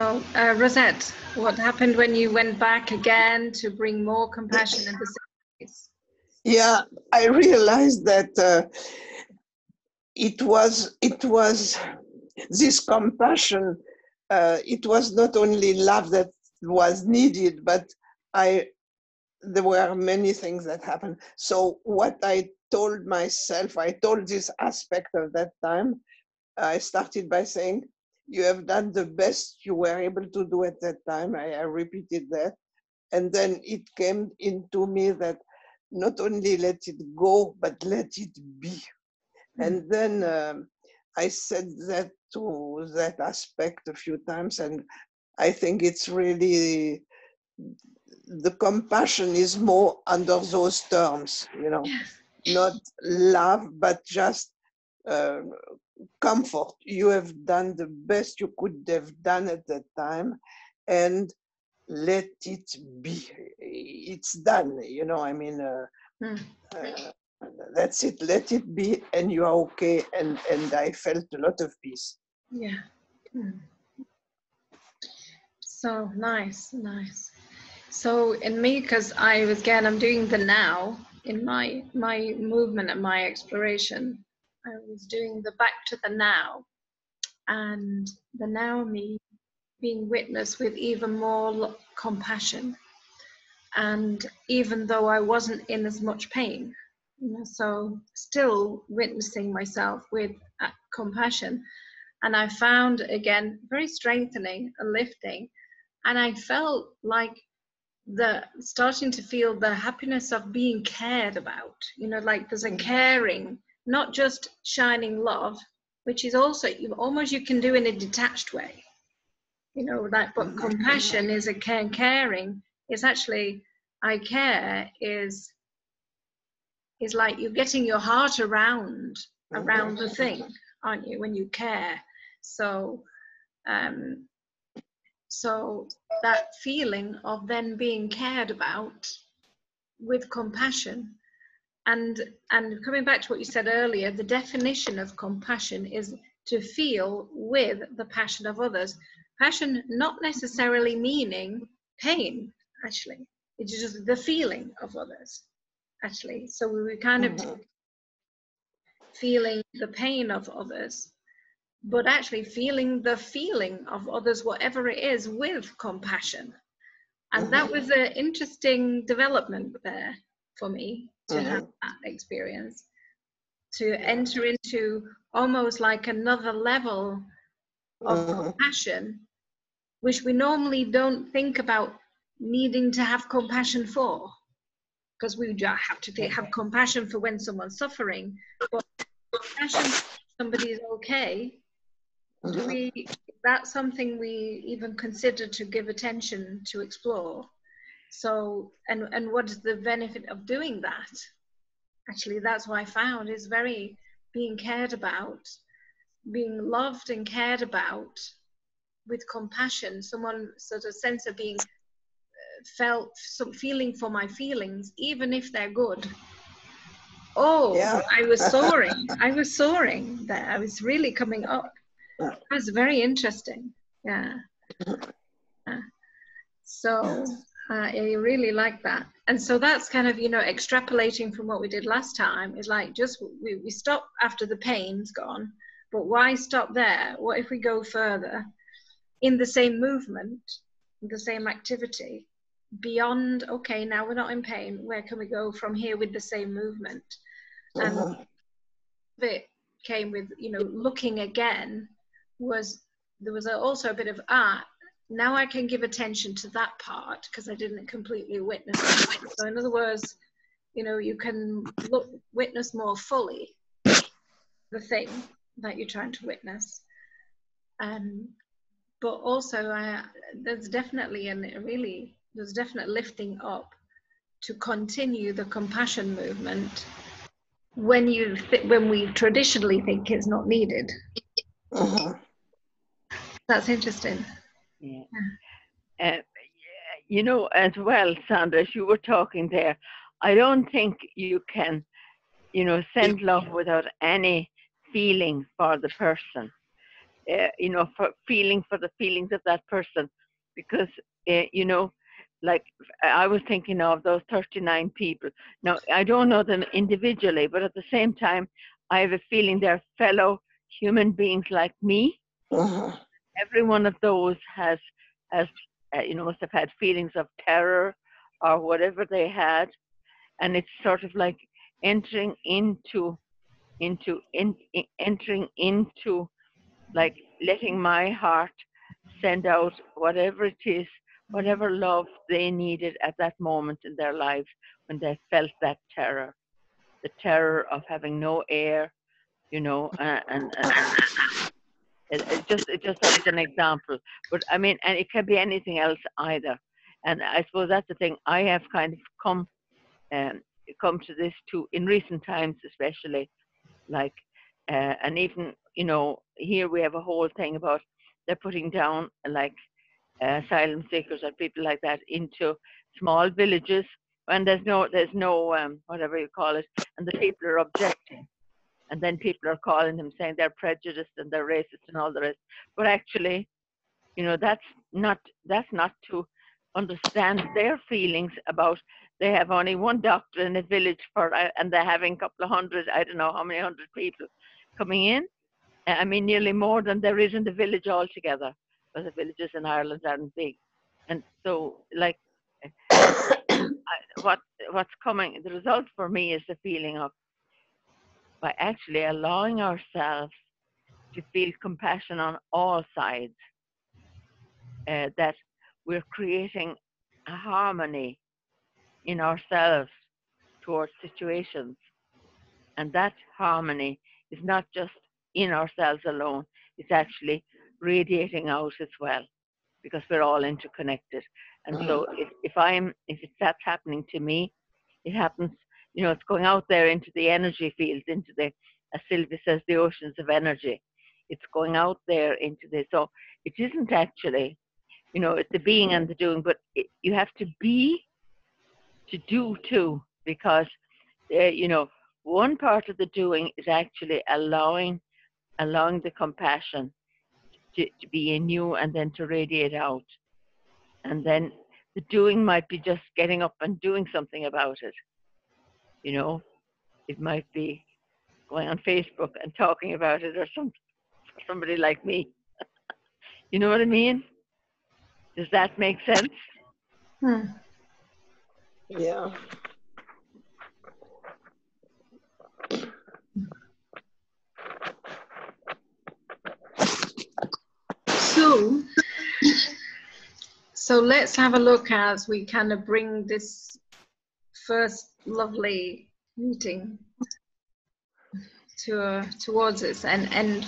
So, Rosette, what happened when you went back again to bring more compassion in the space? Yeah, I realized that it was this compassion. It was not only love that was needed, but there were many things that happened. So what I told myself, I told this aspect of that time, I started by saying, you have done the best you were able to do at that time. I repeated that. And then it came into me that not only let it go, but let it be. And then I said that to that aspect a few times. And I think it's really, the compassion is more under those terms, you know, not love, but just comfort. You have done the best you could have done at that time, and let it be. It's done, you know, I mean, that's it, let it be, and you are okay. And I felt a lot of peace. Yeah. So nice. So in me, because I'm doing the now in my movement and my exploration, I was doing the back to the now, and the now me being witnessed with even more compassion. And even though I wasn't in as much pain, you know, so still witnessing myself with compassion. And I found, again, very strengthening and lifting. And I felt like starting to feel the happiness of being cared about, you know, like there's a caring, not just shining love, which is also, you can do in a detached way, you know, that, but compassion is a caring is actually, I care is like you're getting your heart around the thing, aren't you, when you care? So so that feeling of then being cared about with compassion, and coming back to what you said earlier, the definition of compassion is to feel with the passion of others. Passion not necessarily meaning pain, actually. It's just the feeling of others, actually. So we were kind of feeling the pain of others, but actually feeling the feeling of others, whatever it is, with compassion. And that was an interesting development there for me, to have that experience, to enter into almost like another level of compassion, which we normally don't think about needing to have compassion for, because we have to have compassion for when someone's suffering, but compassion for somebody is okay. That's something we even consider to give attention to explore. So, and what is the benefit of doing that? Actually, that's what I found is very being cared about, being loved and cared about with compassion, someone sort of sense of being felt, some feeling for my feelings, even if they're good. Oh, yeah. I was soaring there. I was really coming up. It was very interesting. Yeah. So I really like that. And so that's kind of, extrapolating from what we did last time, is like, just we stop after the pain's gone, but why stop there? What if we go further in the same movement, the same activity, beyond, okay, now we're not in pain, where can we go from here with the same movement? And it came with, looking again, there was also a bit of now I can give attention to that part, because I didn't completely witness it. So in other words, you can witness more fully the thing that you're trying to witness. But also there's definitely there's definite lifting up to continue the compassion movement when we traditionally think it's not needed. That's interesting. Yeah. As well, Sandra, as you were talking there, I don't think you can, send love without any feeling for the person, for feeling for the feelings of that person, because, like I was thinking of those 39 people. Now, I don't know them individually, but at the same time, I have a feeling they're fellow human beings like me. Every one of those has must have had feelings of terror or whatever they had, and it's sort of like entering into like letting my heart send out whatever it is, whatever love they needed at that moment in their lives when they felt that terror, the terror of having no air, and It just as an example, but I mean, and it can be anything else either. And I suppose that's the thing. I have kind of come to this too in recent times, especially, like, and even here we have a whole thing about they're putting down like asylum seekers and people like that into small villages, and there's no whatever you call it, and the people are objecting. And then people are calling them, saying they're prejudiced and they're racist and all the rest. But actually, that's not to understand their feelings about, they have only one doctor in a village and they're having a couple of hundred, I don't know how many hundred people coming in. I mean, nearly more than there is in the village altogether, because the villages in Ireland aren't big. And so, like, what's coming, the result for me is the feeling of, by actually allowing ourselves to feel compassion on all sides, that we're creating a harmony in ourselves towards situations. And that harmony is not just in ourselves alone, it's actually radiating out as well, because we're all interconnected. And so if that's happening to me, it happens, it's going out there into the energy fields, into the as Sylvia says, the oceans of energy. It's going out there into this. So it isn't actually, it's the being and the doing, but you have to be to do too, because, one part of the doing is actually allowing the compassion to be in you and then to radiate out. And then the doing might be just getting up and doing something about it. It might be going on Facebook and talking about it, or somebody like me. You know what I mean? Does that make sense? Yeah. So let's have a look as we kind of bring this first lovely meeting towards us and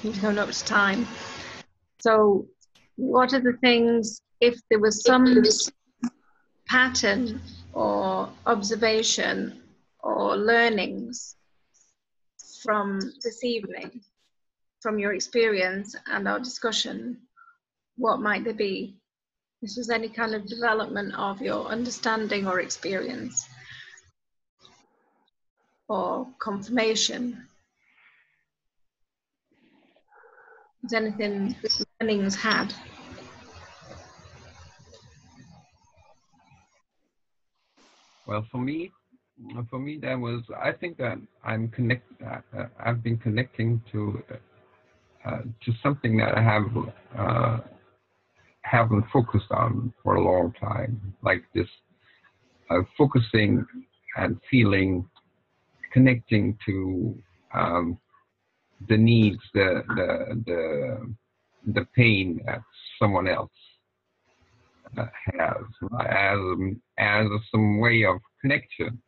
we've gone up to time. So what are the things, if there was some pattern or observation or learnings from this evening, from your experience and our discussion, what might they be? If there's any kind of development of your understanding or experience or confirmation. Is anything learnings had? Well, for me, that was, I think that I've been connecting to something that I haven't focused on for a long time, like this focusing and feeling, connecting to the needs, the pain that someone else has, as some way of connection,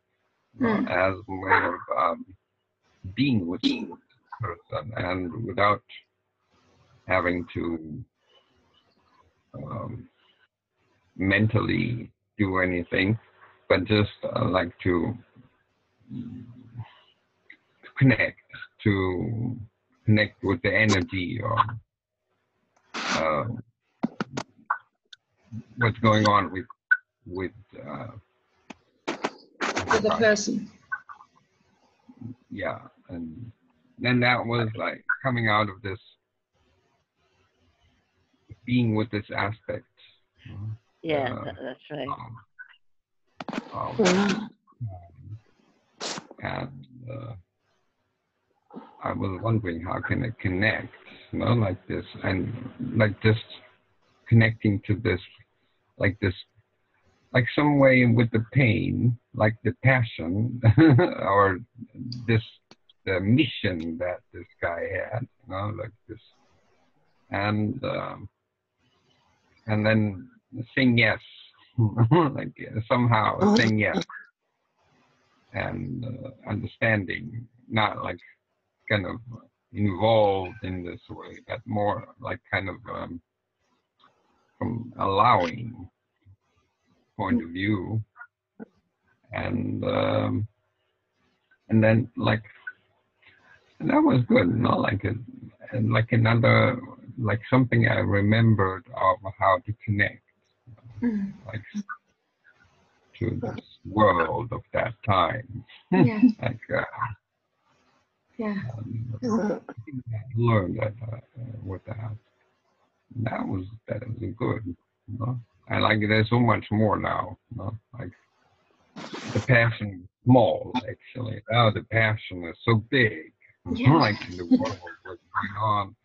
as a way of being with the person, and without having to mentally do anything, but just like to connect with the energy or what's going on with the person. Yeah, and then that was like coming out of this, being with this aspect. Yeah, that's right. And I was wondering, how can it connect, like this, and like just connecting to this, like some way with the pain, like the passion, or the mission that this guy had, like this, and then saying yes, like somehow saying yes, and understanding, not like kind of involved in this way, but more like kind of from allowing point of view, and then like, and that was good, and like another, like something I remembered of how to connect, like to this world of that time. Yeah. Like Yeah. I learned that with that. That was good. And like there's so much more now. Like the passion is small, actually. Now the passion is so big. Yeah. Like in the world, what's going on.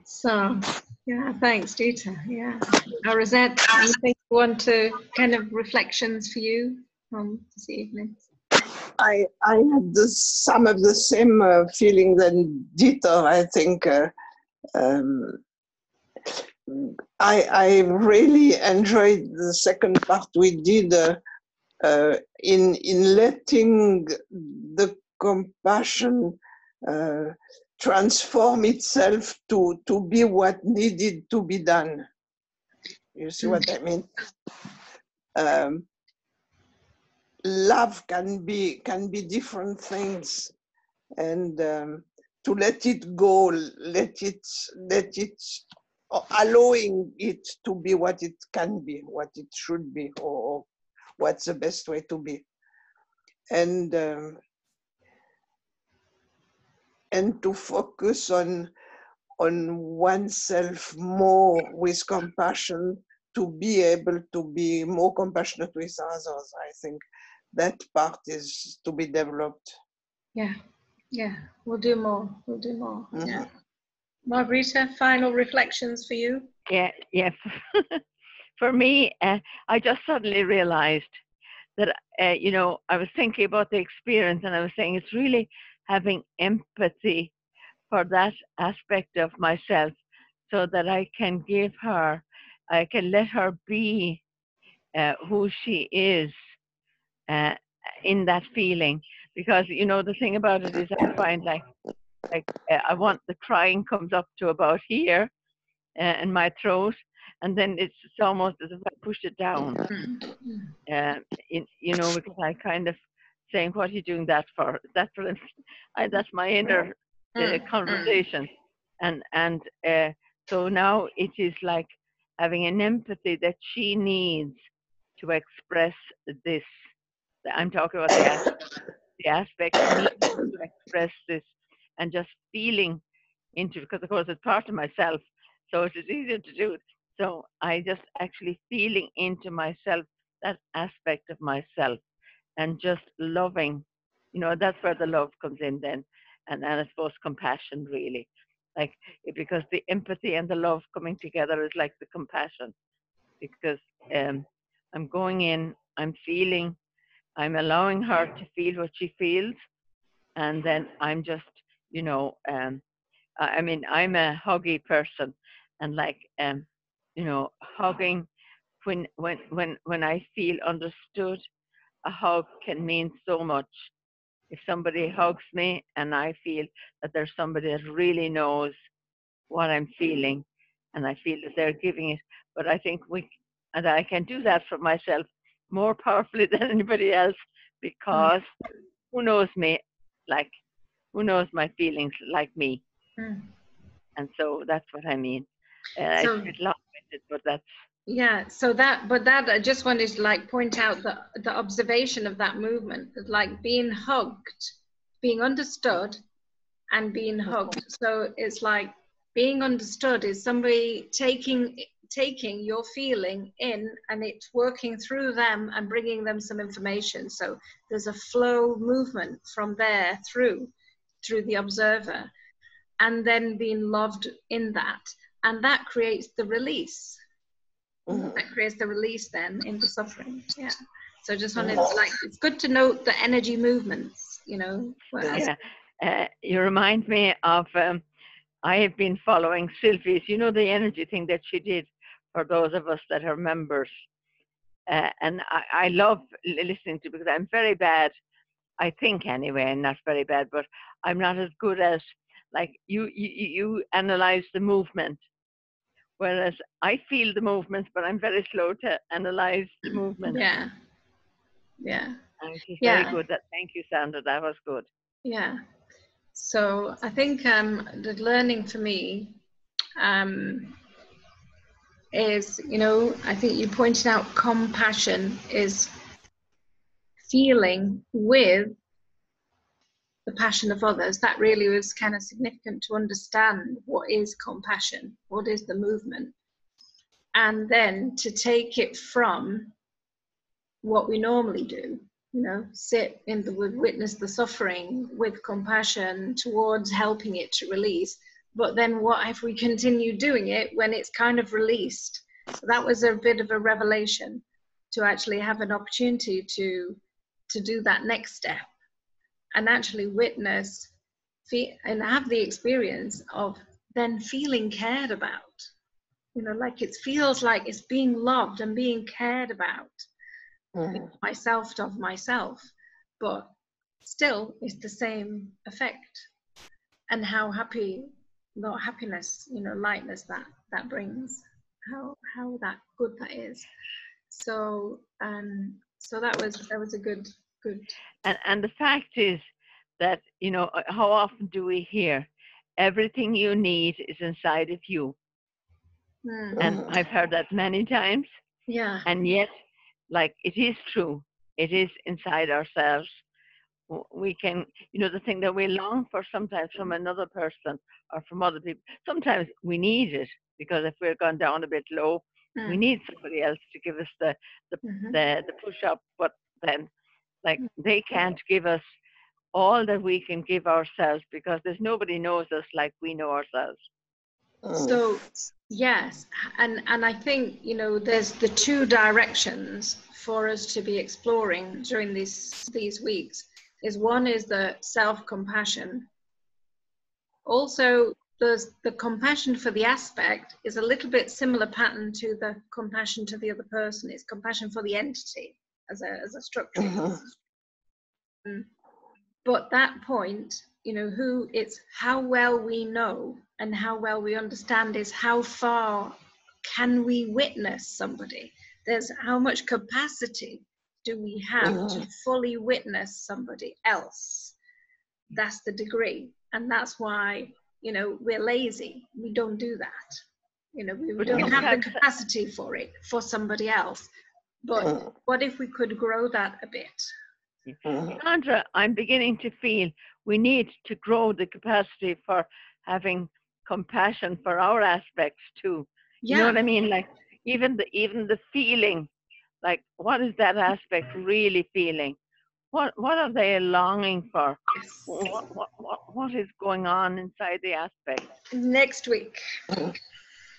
So, yeah, thanks, Dita. Yeah. Rosette, anything you want to kind of reflections for you from this evening? I had some of the same feeling than Dita. I think I really enjoyed the second part we did in letting the compassion transform itself to be what needed to be done. You see what I mean? Love can be different things, and to let it go, let it, allowing it to be what it can be, what it should be, or what's the best way to be, and to focus on oneself more with compassion, to be able to be more compassionate with others. I think that part is to be developed. Yeah, we'll do more. Mm-hmm. Yeah. Margarita, final reflections for you? Yeah. For me, I just suddenly realized that, I was thinking about the experience, and I was saying it's really having empathy for that aspect of myself, so that I can let her be who she is in that feeling. Because, the thing about it is, I find I want, the crying comes up to about here in my throat, and then it's almost as if I push it down. Because I kind of saying, what are you doing that for? That's my inner conversation. And so now it is like having an empathy that she needs to express this. I'm talking about the aspect needs to express this, and just feeling into, because of course it's part of myself, so it is easier to do it. So I just actually feeling into myself, that aspect of myself, and just loving, that's where the love comes in then. And I suppose compassion, really, because the empathy and the love coming together is like the compassion, because I'm going in, I'm feeling, I'm allowing her to feel what she feels, and then I'm just, I'm a huggy person, and hugging, when I feel understood, a hug can mean so much. If somebody hugs me and I feel that there's somebody that really knows what I'm feeling, and I feel that they're giving it, but I think and I can do that for myself more powerfully than anybody else, because who knows me, who knows my feelings like me? And so that's what I mean. It's a bit long-winded, but that's... Yeah, but I just wanted to point out the observation of that movement, being hugged, being understood, and being hugged. So it's being understood is somebody taking your feeling in, and it's working through them and bringing them some information. So there's a flow movement from there through the observer, and then being loved in that, and that creates the release. That creates the release then into suffering. Yeah. So just wanted it's good to note the energy movements, Yeah. You remind me of, I have been following Sylvie's, the energy thing that she did for those of us that are members. And I love listening to, because I'm very bad, I think anyway, and not very bad, but I'm not as good as, you analyze the movement. Whereas I feel the movements, but I'm very slow to analyze the movement. Yeah. And she's very good. Thank you, Sandra. That was good. Yeah. So I think the learning for me is, I think you pointed out compassion is feeling with the passion of others. That really was kind of significant to understand what is compassion, what is the movement, and then to take it from what we normally do, sit in the witness the suffering with compassion towards helping it to release. But then what if we continue doing it when it's kind of released? So that was a bit of a revelation, to actually have an opportunity to do that next step, and actually witness and have the experience of then feeling cared about. It feels like it's being loved and being cared about. Myself of myself, but still it's the same effect. And how happiness, lightness that brings, how how that good that is. So so that was a good. And the fact is that, you know, how often do we hear everything you need is inside of you? And I've heard that many times. Yeah. And yet, like, it is true. It is inside ourselves. We can, you know, the thing that we long for sometimes from another person or from other people, sometimes we need it, because if we're gone down a bit low, we need somebody else to give us the push up. But then, like, they can't give us all that we can give ourselves, because there's nobody knows us like we know ourselves. So yes, and I think, you know, there's the two directions for us to be exploring during these weeks. Is one is the self-compassion. Also, there's the compassion for the aspect is a little bit similar pattern to the compassion to the other person. It's compassion for the entity as a structure. But that point, you know, it's how well we know and how well we understand is how far can we witness somebody. There's how much capacity do we have to fully witness somebody else. That's the degree. And that's why, you know, we're lazy. We don't do that. You know, we don't have the capacity for it, for somebody else. But what if we could grow that a bit? Sandra, I'm beginning to feel we need to grow the capacity for having compassion for our aspects too. You know what I mean? Like, even the feeling, like, what is that aspect really feeling? What are they longing for? What is going on inside the aspect? Next week.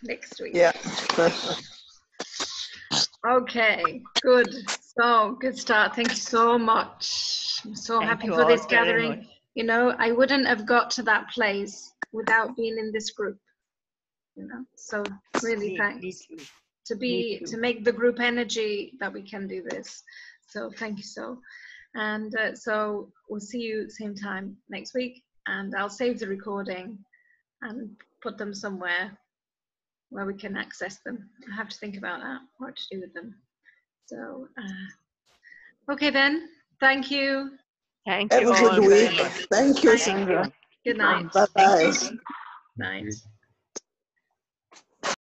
Next week. Yeah. Okay, good. So good start. Thank you so much. I'm so happy for this gathering. You know, I wouldn't have got to that place without being in this group. You know, so really thanks to make the group energy that we can do this. So thank you so. And so we'll see you same time next week, and I'll save the recording and put them somewhere where we can access them. I have to think about that, what to do with them. So, okay then, thank you. Thank you. Have a good week. Thank you, Sandra. Good night. Bye-bye. Night.